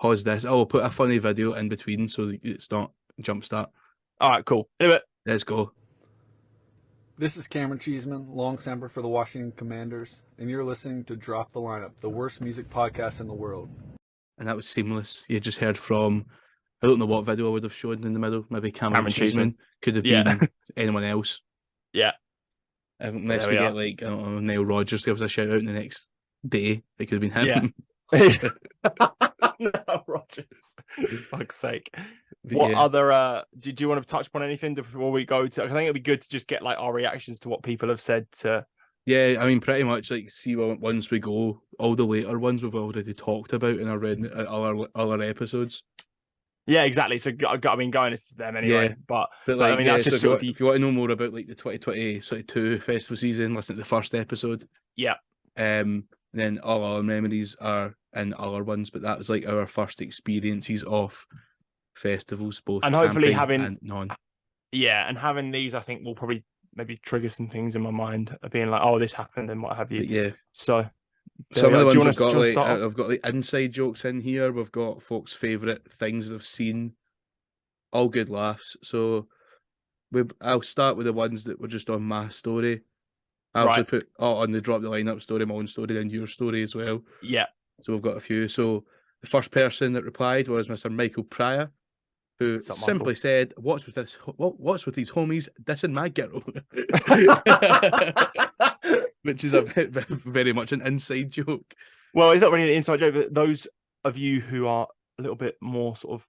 pause this. I'll put a funny video in between so it's not jump start. All right, cool. Anyway, let's go. This is Cameron Cheeseman, long snapper for the Washington Commanders, and you're listening to Drop the Lineup, the worst music podcast in the world. And that was seamless. You just heard from, I don't know what video I would have shown in the middle. Maybe Cameron Cheeseman. Could have been anyone else. Yeah. Unless we get like, I don't know, Neil Rogers gives a shout out in the next day. It could have been him. No, Rogers. Fuck's sake. What other do you want to touch upon anything before we go to? I think it'd be good to just get like our reactions to what people have said to. Yeah, I mean, pretty much like see once we go, all the later ones we've already talked about in our other episodes. Yeah, exactly. So I mean, going to them anyway. Yeah. But like, I mean, that's just if you want to know more about like the 2022 festival season, listen to the first episode. Yeah. Then all our memories are in other ones, but that was like our first experiences of festivals, both and hopefully having and non. Yeah, and having these, I think will probably maybe trigger some things in my mind of being like, oh, this happened and what have you. But yeah. So some of the ones we've got, like I've got like inside jokes in here. We've got folks' favourite things they've seen. All good laughs. So I'll start with the ones that were just on my story. I also put on the Drop the Lineup story, my own story, and your story as well. Yeah. So we've got a few. So the first person that replied was Mr. Michael Pryor, who simply said, "What's with this? What's with these homies dissing my girl?" Which is very much an inside joke. Well, it's not really an inside joke, but those of you who are a little bit more sort of,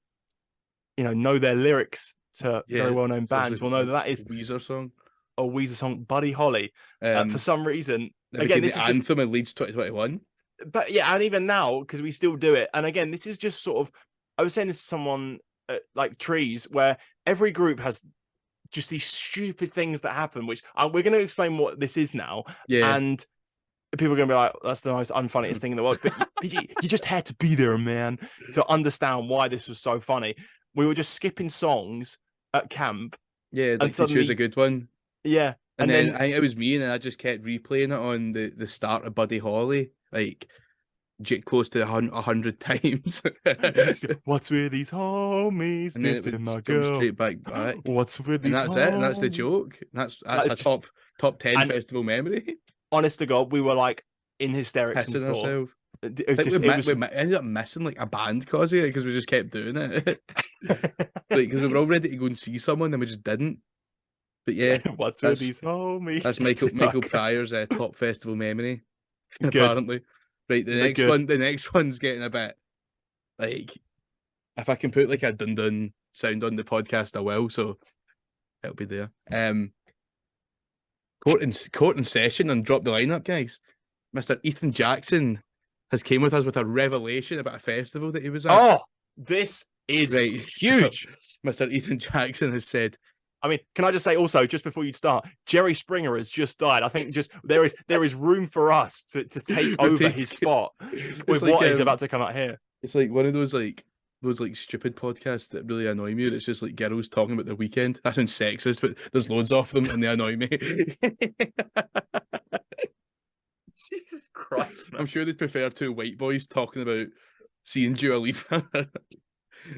know their lyrics to very well-known bands will know that is Weezer song. A Weezer song, Buddy Holly. For some reason, again, this is anthem in Leeds 2021. But yeah, and even now, because we still do it. And again, this is just sort of, I was saying this to someone like Trees, where every group has just these stupid things that happen, which we're going to explain what this is now. Yeah. And people are going to be like, that's the most unfunniest thing in the world. But you just had to be there, man, to understand why this was so funny. We were just skipping songs at camp. Yeah, like to choose a good one. Yeah. And then I think it was me, and then I just kept replaying it on the start of Buddy Holly, like close to 100 times. What's with these homies? And then it would my girl. Straight back. What's with these? And that's it. And that's the joke. That's a top 10 festival memory. Honest to God, we were like in hysterics. Pissing ourselves. We ended up missing like a band cause of it because we just kept doing it. Because we were all ready to go and see someone and we just didn't. But yeah, what's with these homies? That's Michael Pryor's top festival memory. Apparently. Right, the next one's getting a bit like, if I can put like a dun dun sound on the podcast, I will. So it'll be there. Court in session and Drop the Lineup, guys. Mr. Ethan Jackson has came with us with a revelation about a festival that he was at. Oh, this is huge. So, Mr. Ethan Jackson has said, I mean, can I just say also, just before you start, Jerry Springer has just died. I think just there is room for us to take over his spot with what is about to come out here. It's like one of those stupid podcasts that really annoy me. It's just like girls talking about the weekend. That sounds sexist, but there's loads of them and they annoy me. Jesus Christ, man. I'm sure they'd prefer two white boys talking about seeing Dua Lipa.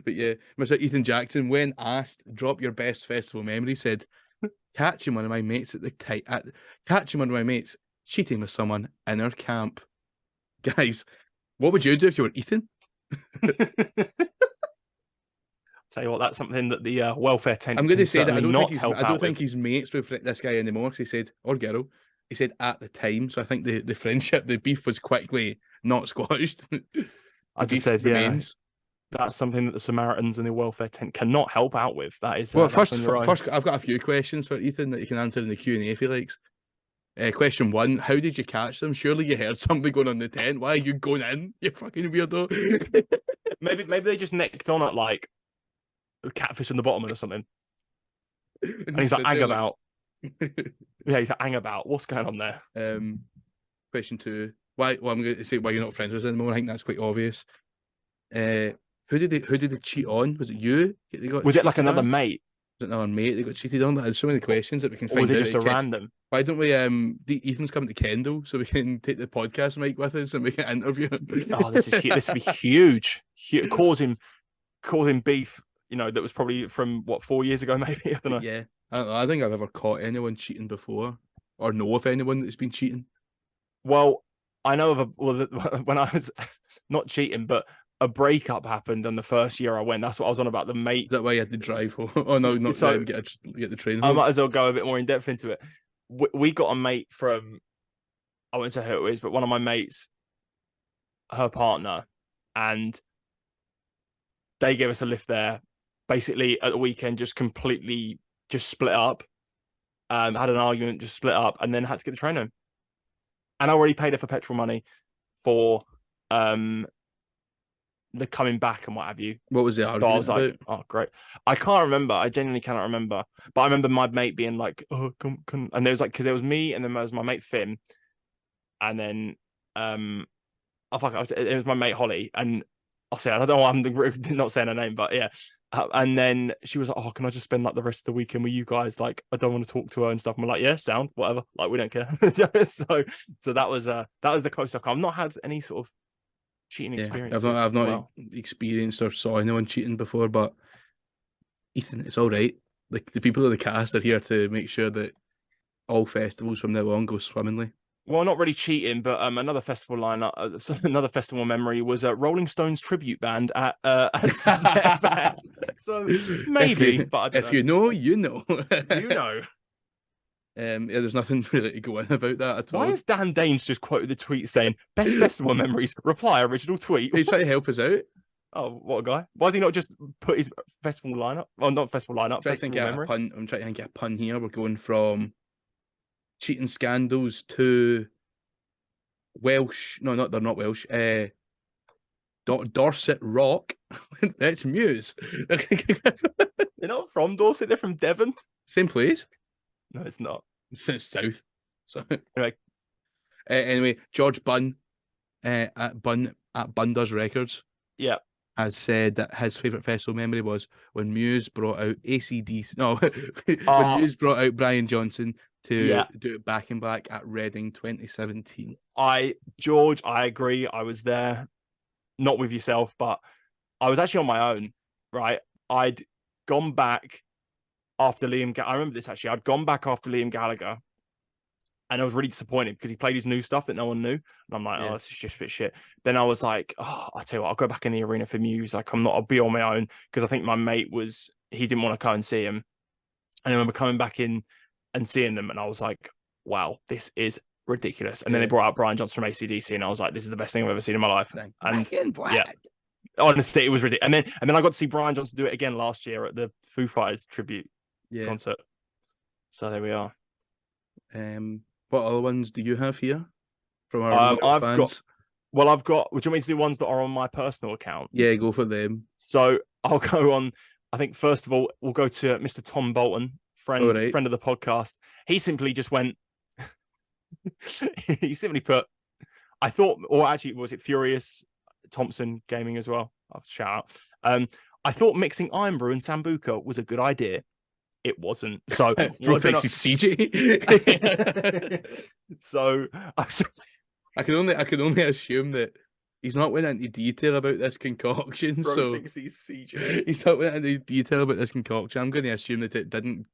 But yeah, Mr. Ethan Jackson, when asked, drop your best festival memory, said, catching one of my mates cheating with someone in our camp. Guys, what would you do if you were Ethan? Tell you what, that's something that the welfare tent. I'm going to say that I don't think he's mates with this guy anymore, because he said, or girl, he said at the time. So I think the friendship, the beef was quickly not squashed. I just said, remains. That's something that the Samaritans and the welfare tent cannot help out with. That is first, I've got a few questions for Ethan that you can answer in the Q&A if he likes. Question 1, how did you catch them? Surely you heard somebody going on the tent. Why are you going in, you fucking weirdo? maybe they just nicked on at like catfish in the bottom or something. And he's like, hang about. Yeah, he's like, hang about. What's going on there? Question 2, I'm going to say why you're not friends with us anymore. I think that's quite obvious. Who did they cheat on? Was it you? Was it like another mate? it another mate that got cheated on? There's so many questions that we can Or find was it out. just a random? Why don't we Ethan's coming to Kendall so we can take the podcast mic with us and we can interview him. Oh, this would be huge. Causing beef, that was probably from 4 years ago, maybe. I don't know. Yeah. I don't know. I think I've ever caught anyone cheating before or know of anyone that's been cheating. Well, I know of when I was not cheating, but a breakup happened on the first year I went. That's what I was on about. The mate. Is that why you had to drive home? Oh no, not So, get the train home. I might as well go a bit more in depth into it. We got a mate from, I won't say who it is, but one of my mates, her partner, and they gave us a lift there. Basically, at the weekend, just completely split up. Had an argument, just split up, and then had to get the train home. And I already paid her for petrol money for the coming back and what have you. What was the argument? So I was like, oh, great. I can't remember. I genuinely cannot remember. But I remember my mate being like, oh, come. And there was because there was me and then there was my mate Finn. And then it was my mate Holly. And I'll say, I don't know, I'm not saying her name, but yeah. And then she was like, oh, can I just spend like the rest of the weekend with you guys? Like, I don't want to talk to her and stuff. I'm like, yeah, sound, whatever. Like, we don't care. so that was the closest I've not had any sort of cheating experience. I've not experienced or saw anyone cheating before, but Ethan, it's all right. Like, the people of the cast are here to make sure that all festivals from now on go swimmingly. Well, not really cheating, but another festival another festival memory was a Rolling Stones tribute band at Snapfest. So maybe, but I don't know. You know, you know. You know. There's nothing really to go in about that at all. Why has Dan Danes just quoted the tweet saying "best festival memories"? Reply original tweet. He's trying to help us out. Oh, what a guy! Why does he not just put his festival lineup? Well, not festival lineup. I'm trying to get a pun here. We're going from cheating scandals to Welsh. No, they're not Welsh. Dorset Rock. That's Muse. They're not from Dorset. They're from Devon. Same place. No, it's not. It's south. So anyway, George Bunn at Bunn Does Records. Yeah. Has said that his favourite festival memory was when Muse brought out AC/DC. No, when Muse brought out Brian Johnson to do it Back in Black at Reading 2017. George, I agree. I was there, not with yourself, but I was actually on my own, right? I'd gone back after Liam. I remember this actually. I'd gone back after Liam Gallagher, and I was really disappointed because he played his new stuff that no one knew. And I'm like, oh, this is just a bit shit. Then I was like, oh, I'll tell you what, I'll go back in the arena for Muse. Like, I'll be on my own because I think my mate he didn't want to go and see him. And I remember coming back in and seeing them, and I was like, wow, this is ridiculous. And then they brought out Brian Johnson from AC/DC, and I was like, this is the best thing I've ever seen in my life. And honestly, it was ridiculous. And then I got to see Brian Johnson do it again last year at the Foo Fighters tribute concert. So there we are. What other ones do you have here from our fans? Would you want me to do ones that are on my personal account? Yeah, go for them. So I'll go on. I think first of all we'll go to Mr. Tom Bolton, friend of the podcast. He simply just went. He simply put, I thought, or actually, was it Furious Thompson Gaming as well? I'll shout out. I thought mixing Iron Brew and Sambuca was a good idea. It wasn't. So CJ. So I can only assume that he's not went into detail about this concoction. Bro so thinks he's CJ. He's not went into detail about this concoction. I'm going to assume that it didn't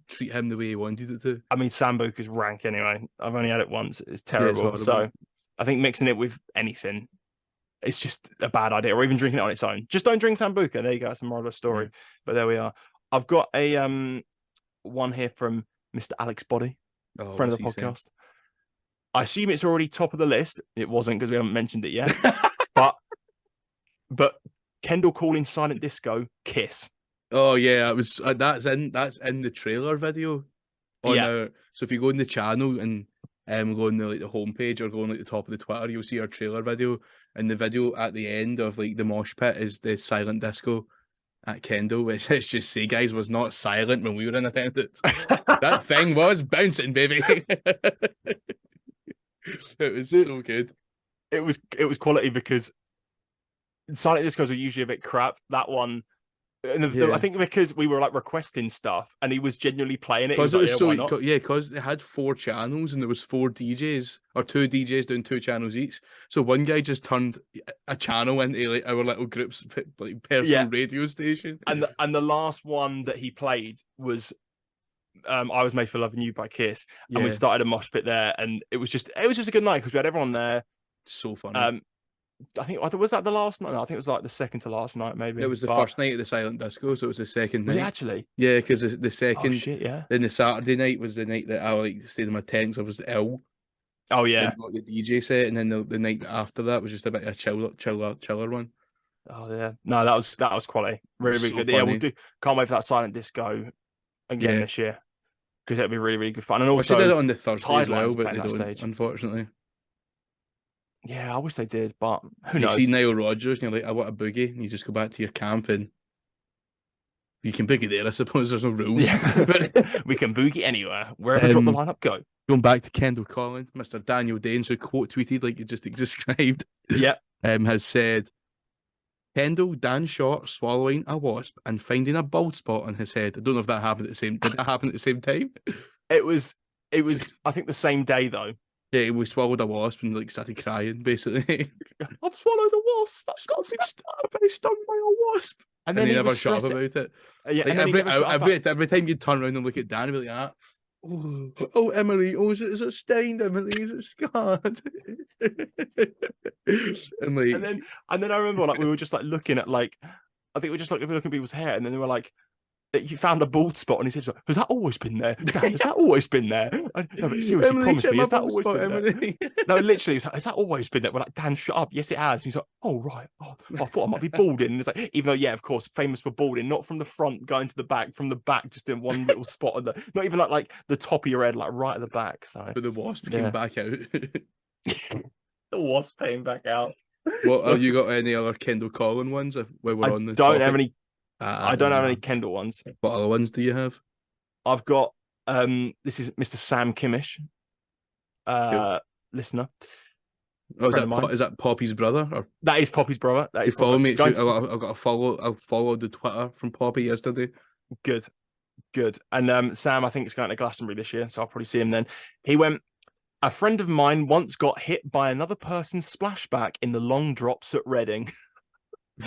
treat him the way he wanted it to. I mean, Sambuca's rank anyway. I've only had it once. It's terrible. So I think mixing it with anything, it's just a bad idea. Or even drinking it on its own. Just don't drink Sambuca. There you go. It's a moral of the story. Yeah. But there we are. I've got a one here from Mr. Alex Body, friend of the podcast. Saying? I assume it's already top of the list. It wasn't because we haven't mentioned it yet. but Kendall calling Silent Disco Kiss. Oh yeah, it was that's in the trailer video. So if you go in the channel and go on the homepage or go on the top of the Twitter, you'll see our trailer video. And the video at the end of the mosh pit is the Silent Disco at Kendall, which let's just say, guys, was not silent when we were in attendance. That thing was bouncing, baby. It was so good. It was quality because Silent Discos are usually a bit crap. That one And I think because we were like requesting stuff, and he was genuinely playing it. Because it was it was like, so because they had 4 channels and there was 4 DJs or 2 DJs doing 2 channels each. So one guy just turned a channel into like our little group's like personal radio station. And the last one that he played was I Was Made for Loving You by Kiss, and we started a mosh pit there, and it was just a good night because we had everyone there. So funny. I think was that the last night? No, I think it was like the second to last night, maybe. It was the first night of the silent disco, so it was the second night. Was it actually? Yeah, because the second. Oh shit! Yeah. Then the Saturday night was the night that I like stayed in my tent because I was ill. Oh yeah. Got the DJ set, and then the night after that was just a bit of a chiller one. Oh yeah. No, that was quality. Really, really good. Funny. Yeah, we'll do. Can't wait for that silent disco again this year because it'll be really, really good fun. And also, they did it on the Thursday as well, but they don't, stage. Unfortunately. Yeah, I wish they did, but who knows? You see Nile Rodgers, and you're like, I want a boogie, and you just go back to your camp, and you can boogie there. I suppose there's no rules. Yeah. But we can boogie anywhere, wherever Drop the Lineup go. Going back to Kendall Collins, Mr. Daniel Danes, who quote tweeted like you just described, has said, Kendall, Dan Short swallowing a wasp and finding a bald spot on his head. I don't know if that happened at the same. Did that happen at the same time? It was. I think the same day though. Yeah, we swallowed a wasp and like started crying. Basically, I've swallowed a wasp. I've been stung by a wasp. And then he never shut up about it. Yeah, like every time you turn around and look at Dan, he'd be like that. Oh, Emily. Oh, is it stained, Emily? Is it scarred? and then I remember like we were just like looking at like I think we were just like looking at people's hair, and then they were like, "You found a bald spot," and he said, "Has that always been there? Dan, has that always been there?" No, but seriously, Emily, promise me, has that always spot, been Emily? there? No, literally, has that always been there? We're like, Dan, shut up. Yes, it has. And he's like, oh right. Oh, I thought I might be balding. And it's like, even though, yeah, of course, famous for balding, not from the front going to the back, from the back, just doing one little spot of not even like the top of your head, like right at the back. So, but the wasp came back out. The wasp came back out. What have you got? Any other Kendall Collins ones? Where we're on the don't topic? have any. I don't have any Kendall ones. What other ones do you have? I've got this is Mr. Sam Kimmish, listener. Oh, is that Poppy's brother? Or that is Poppy's brother. That is follow me. I've got to follow. I followed the Twitter from Poppy yesterday. Good. And Sam, I think, is going to Glastonbury this year, so I'll probably see him then. He went. A friend of mine once got hit by another person's splashback in the long drops at Reading.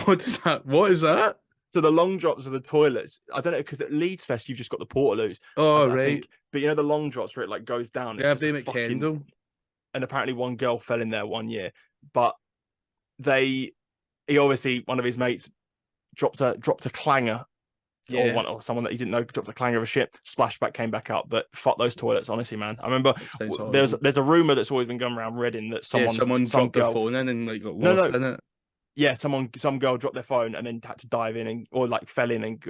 What is that? So the long drops are the toilets. I don't know, because at Leeds Fest you've just got the portaloos. Oh, right. Think, but you know the long drops where it like goes down. Yeah, they make Kendall. And apparently one girl fell in there one year, but he obviously, one of his mates dropped a clanger. Yeah. Or someone that he didn't know dropped a clanger of a shit. Splashback came back up, but fuck those toilets, honestly, man. I remember there's a rumor that's always been going around Reading that someone dropped their phone in and like got lost in it. Yeah, some girl dropped their phone and then had to dive in or like fell in and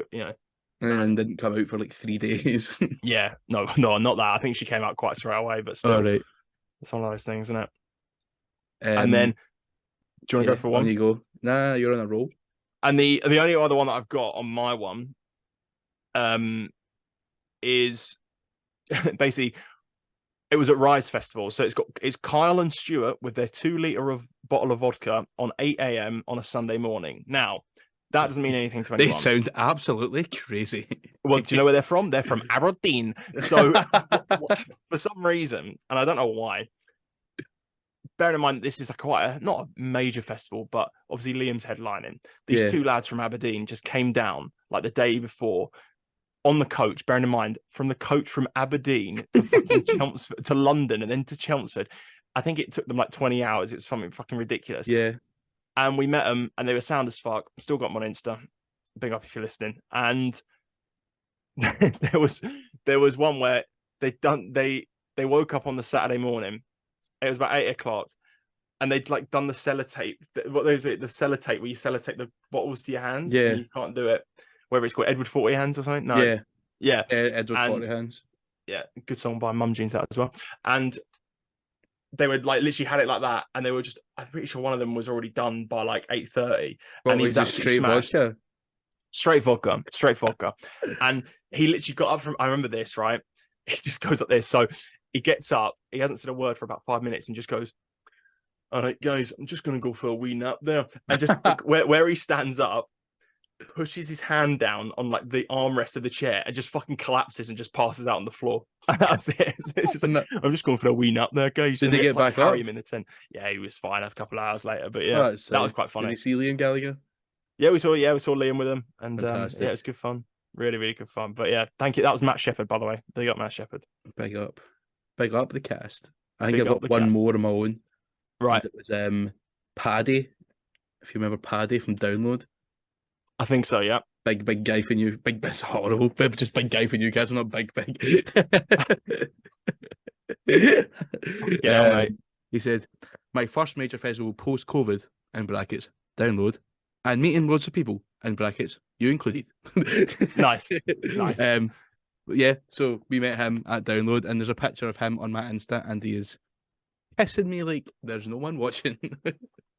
and didn't come out for like 3 days. Yeah, no, not that. I think she came out quite straight away, but still, right. It's one of those things, isn't it? And then, do you want to go for one? You go. Nah, you're on a roll. And the only other one that I've got on my one, is basically. It was at Rise Festival, so it's Kyle and Stuart with their 2-liter bottle of vodka on 8 a.m. on a Sunday morning. Now, that doesn't mean anything to anyone. They sound absolutely crazy. Well, do you know where they're from? They're from Aberdeen. So, for some reason, and I don't know why, bearing in mind this is not a major festival, but obviously Liam's headlining. These 2 lads from Aberdeen just came down like the day before. On the coach, bearing in mind, from the coach from Aberdeen to fucking Chelmsford, to London and then to Chelmsford, I think it took them like 20 hours. It was something fucking ridiculous. Yeah. And we met them and they were sound as fuck. Still got them on Insta. Big up if you're listening. And there was one where they woke up on the Saturday morning. It was about 8 o'clock. And they'd like done the sellotape. What is it? The sellotape where you sellotape the bottles to your hands. Yeah. And you can't do it. Whether it's called Edward 40 Hands or something. No. Yeah. Edward 40 Hands. Yeah, good song by Mum Jeans that as well. And they would like literally had it like that, and they were just. I'm pretty sure one of them was already done by like 8:30, and he was absolutely smashed. Straight vodka, and he literally got up from. I remember this, right? He just goes up there. So he gets up. He hasn't said a word for about 5 minutes, and just goes, "All right, guys, I'm just gonna go for a wee nap there." And just where he stands up. pushes his hand down on like the armrest of the chair and just fucking collapses and just passes out on the floor. That's it. It's just like, I'm just going for a wee nap there, guys. Did they get back carry up? him in the tent? Yeah, he was fine a couple of hours later, but yeah, Oh, that was quite funny. Did you see Liam Gallagher? Yeah, we saw Liam with him, and Fantastic. yeah, it was good fun. Really, really good fun. But yeah, thank you. That was Matt Shepherd, by the way. They got Matt Shepherd. Big up the cast. I think Big I've up got the one cast. more of my own. Right. And it was Paddy. If you remember Paddy from Download. I think so, yeah. Big guy for you. It's horrible. Just big guy for Newcastle, not big. Yeah, mate. He said, my first major festival post-COVID, in brackets, Download, and meeting loads of people, in brackets, you included. Nice. Nice. Yeah, so we met him at Download, and there's a picture of him on my Insta, and he is kissing me like there's no one watching.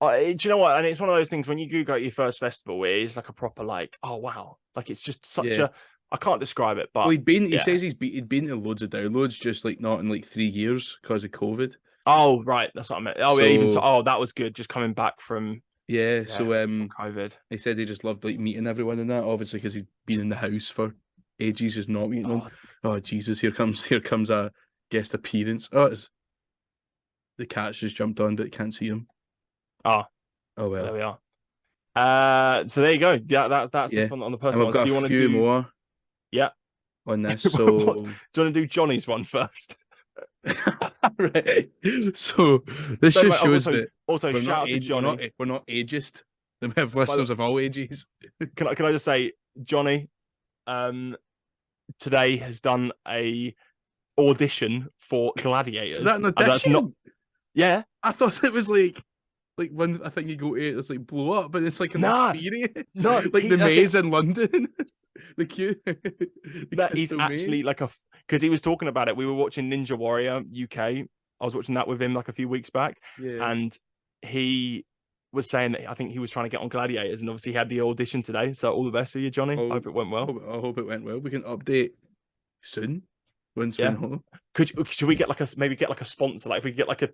Do you know what? And it's one of those things when you Google your first festival, it is like a proper like, oh wow, like it's just such a. I can't describe it, but well, he says he'd been to loads of downloads, just like not in like 3 years because of COVID. Oh right, that's what I meant. Oh, yeah, that was good. Just coming back from so COVID. He said he just loved like meeting everyone and that, obviously because he'd been in the house for ages, just not meeting them. Oh Jesus, here comes a guest appearance. The cat's just jumped on, but can't see him. Oh well, there we are. So there you go. Yeah, that's the fun on the personal. I've got a few more. Yeah. On this, so do you want to do Johnny's one first? Right. So this just shows that also shout out to Johnny. We're not ageist. We have listeners of all ages. Can I just say, Johnny, today has done a audition for Gladiators. Is that an audition? That's not. Yeah, I thought it was like when I think you go to it's like blow up, but it's like an experience. No, like the maze in London. The queue. He's actually like because he was talking about it. We were watching Ninja Warrior UK. I was watching that with him like a few weeks back, and he was saying that I think he was trying to get on Gladiators, and obviously he had the audition today. So all the best for you, Johnny. I hope it went well. I hope it went well. We can update soon. Once we know. Should we get like a sponsor? Like if we get like a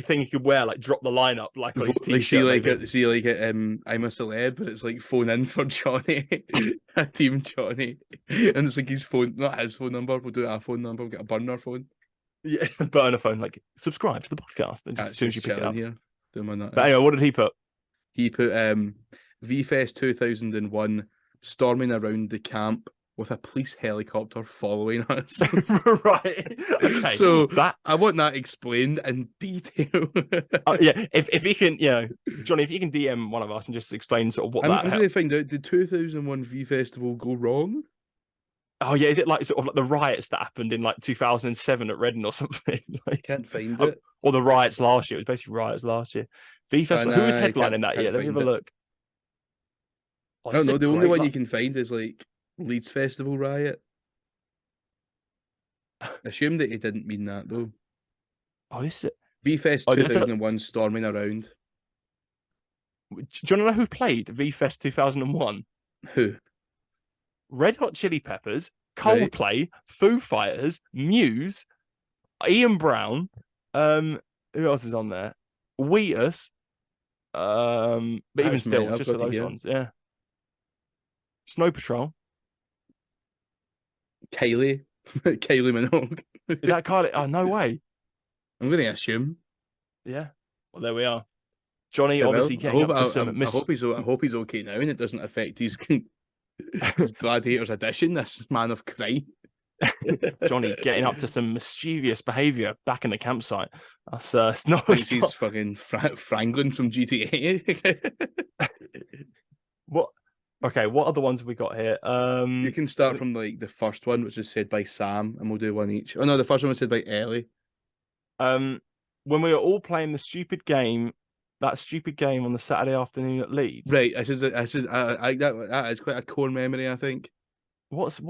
thing you could wear, like drop the lineup like on his t-shirt. See like I'm a celeb, but it's like phone in for Johnny, Team Johnny, and it's like his phone, not his phone number. We'll do our phone number. We'll get a burner phone. Yeah, burner phone. Like subscribe to the podcast and as soon as you pick it up. Here, but anyway, what did he put? He put VFest 2001 storming around the camp with a police helicopter following us. Right. Okay. So I want that explained in detail. Yeah. If you can, Johnny, if you can DM one of us and just explain sort of what I'm going to find out, did 2001 V Festival go wrong? Oh yeah, is it like sort of like the riots that happened in like 2007 at Reading or something? I can't find it. Or the riots last year. It was basically riots last year. V Festival. Who was headlining that year? Let me have a look. I don't know. The only one you can find is like Leeds Festival riot. Assume that he didn't mean that though. Oh, this is V-Fest 2001 storming around. Do you want to know who played V-Fest 2001? Who? Red Hot Chili Peppers, Coldplay, Foo Fighters, Muse, Ian Brown. Who else is on there? Wheatus. But even still, just for those ones, yeah. Snow Patrol. Kylie Minogue. Is that Kylie? Oh, no way. I'm going to assume. Yeah. Well, there we are. Johnny obviously getting up to some. I hope he's okay now, and it doesn't affect his Gladiators edition. This man of crime. Johnny getting up to some mischievous behaviour back in the campsite. That's not. He's fucking Franklin from GTA. What? Okay, what other ones have we got here? You can start from like the first one, which was said by Sam, and we'll do one each. Oh no, the first one was said by Ellie. When we were all playing that stupid game on the Saturday afternoon at Leeds. Right, that is quite a core memory, I think. What's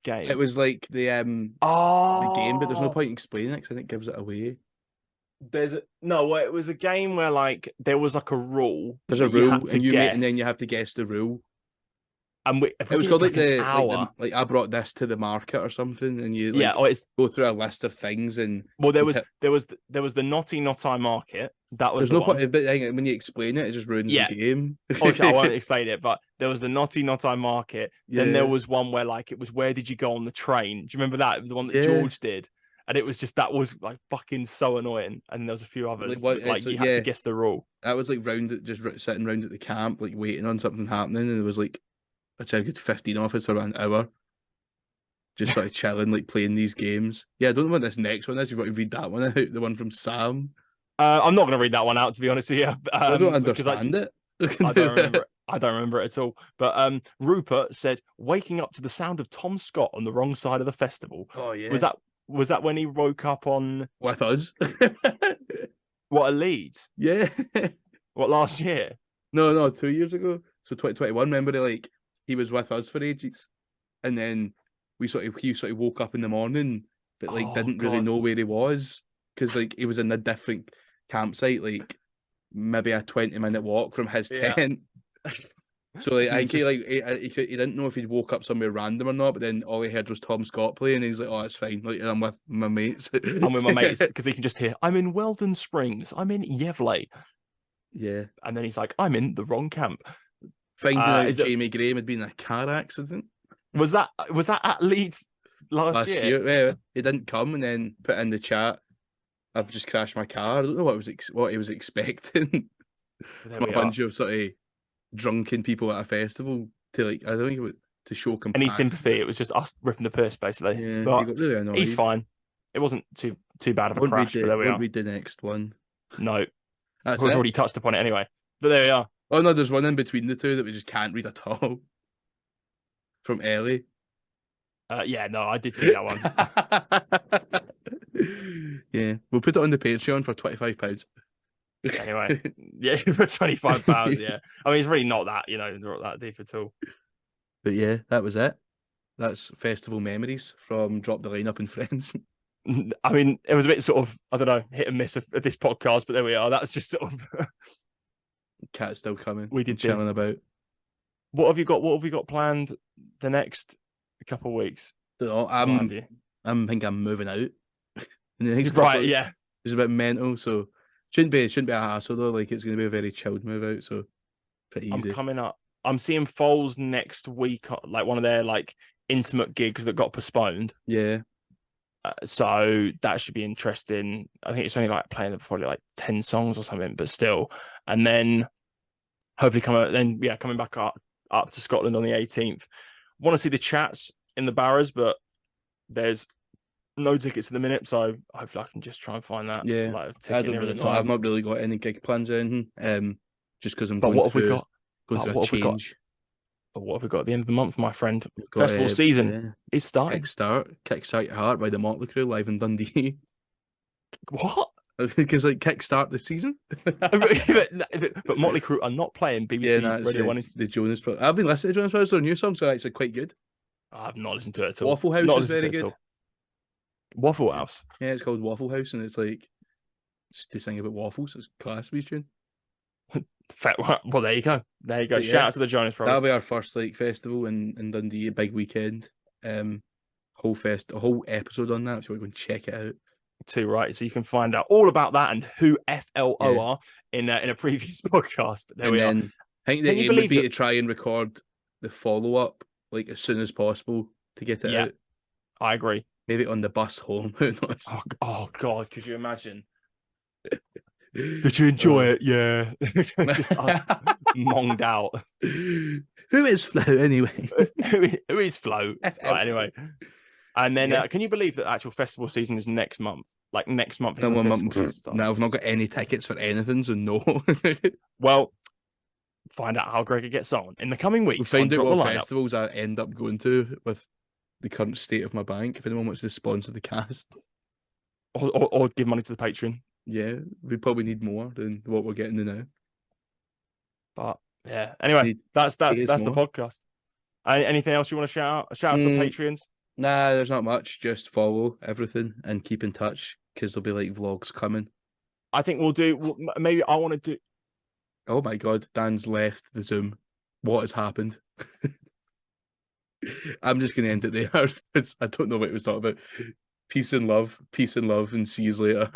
game? It was like the game, but there's no point in explaining it because I think it gives it away. It was a game where like there was like a rule. There's a rule, and then you have to guess the rule. And it was called like an hour. like I brought this to the market or something, and you Yeah, go through a list of things and well, there was the Naughty Not I Market. That was there's the no one. point, but when you explain it just ruins the game. Obviously, I won't explain it, but there was the Naughty Not I Market. Yeah. Then there was one where like it was where did you go on the train? Do you remember that? It was the one that George did, and it was just that was like fucking so annoying. And there was a few others like you had to guess the rule. That was like sitting round at the camp, like waiting on something happening, and there was like I'd say a good 15 of us for about an hour. Just sort of chilling, like playing these games. Yeah, I don't know what this next one is. You've got to read that one out, the one from Sam. I'm not going to read that one out, to be honest with you. I don't understand it. I don't remember it. I don't remember it at all. But Rupert said, waking up to the sound of Tom Scott on the wrong side of the festival. Oh, yeah. Was that when he woke up on... With us? What, a Leeds? Yeah. What, last year? No, 2 years ago. So 2021, remember, he was with us for ages. And then he sort of woke up in the morning, but didn't really know where he was. Because he was in a different campsite, maybe a 20-minute walk from his tent. So I think he didn't know if he'd woke up somewhere random or not, but then all he heard was Tom Scott playing, and he's like, "Oh, it's fine. I'm with my mates." I'm with my mates because he can just hear, "I'm in Weldon Springs. I'm in Yevley." Yeah, and then he's like, "I'm in the wrong camp." Finding out Jamie Graham had been in a car accident. Was that at Leeds last year? Yeah, he didn't come, and then put in the chat, "I've just crashed my car." I don't know what he was expecting from a bunch of sort of drunken people at a festival to I don't think it was to show compassion. Any sympathy. It was just us ripping the piss basically. Yeah, but he got really annoyed. He's fine. It wasn't too bad of a crash, but there we are. Read the next one. No, we've already touched upon it anyway. But there we are. Oh no, there's one in between the two that we just can't read at all. From Ellie. Yeah, no, I did see that one. Yeah, we'll put it on the Patreon for £25. Anyway, yeah, for £25. Yeah, I mean, it's really not that, not that deep at all. But yeah, that was it. That's festival memories from Drop the Lineup and Friends. I mean, it was a bit sort of, I don't know, hit and miss of this podcast, but there we are. That's just sort of. Cat's still coming. We did chilling about. What have you got planned the next couple of weeks? I think I'm moving out. Right, yeah. It's a bit mental, so shouldn't be a hassle though. It's going to be a very chilled move out, so pretty easy. I'm coming up. I'm seeing Foles next week, one of their intimate gigs that got postponed. Yeah. So that should be interesting. I think it's only playing probably 10 songs or something, but still. And then hopefully coming back up to Scotland on the 18th. Want to see the chats in the Barras, but there's no tickets at the minute, so hopefully I can just try and find that. Yeah, I don't really know. I've not really got any gig plans or anything. Just because I'm going through a change. But what have we got at the end of the month, my friend? Festival season is starting. Kickstart Your Heart by the Motley Crue live in Dundee. What? Because kickstart the season. but Motley Crue are not playing BBC Radio 1. The Jonas Brothers. I've been listening to Jonas Brothers. Their new songs are actually quite good. I've not listened to it at all. Waffle House is very good. Waffle House? Yeah, it's called Waffle House, and it's just to sing about waffles. It's a class tune. Well, there you go. Yeah. Shout out to the Jonas Brothers. That'll be our first festival in Dundee, a big weekend. A whole episode on that, so we're going to check it out. Too right. So you can find out all about that and who FLO are in a previous podcast. But there we are. I think the aim would be to try and record the follow up as soon as possible to get it out. I agree. Maybe on the bus home. Who knows? Oh God, could you imagine? Did you enjoy it? Yeah. Just us monged out. Who is Flo anyway? Who is Flo? Right, anyway. And then can you believe that the actual festival season is next month? Next month. No, 1 month. No, I've not got any tickets for anything, so no. Well, find out how Gregor gets on in the coming weeks. We'll find out what festivals I end up going to with the current state of my bank. If anyone wants to sponsor the cast. Or give money to the Patreon. Yeah, we probably need more than what we're getting now. But yeah, anyway, that's the podcast. Anything else you want to shout out? Shout out to the Patreons? Nah, there's not much. Just follow everything and keep in touch because there'll be vlogs coming. I think we'll do. Maybe I want to do. Oh my God, Dan's left the Zoom. What has happened? I'm just gonna end it there. I don't know what it was talking about. Peace and love, and see you later.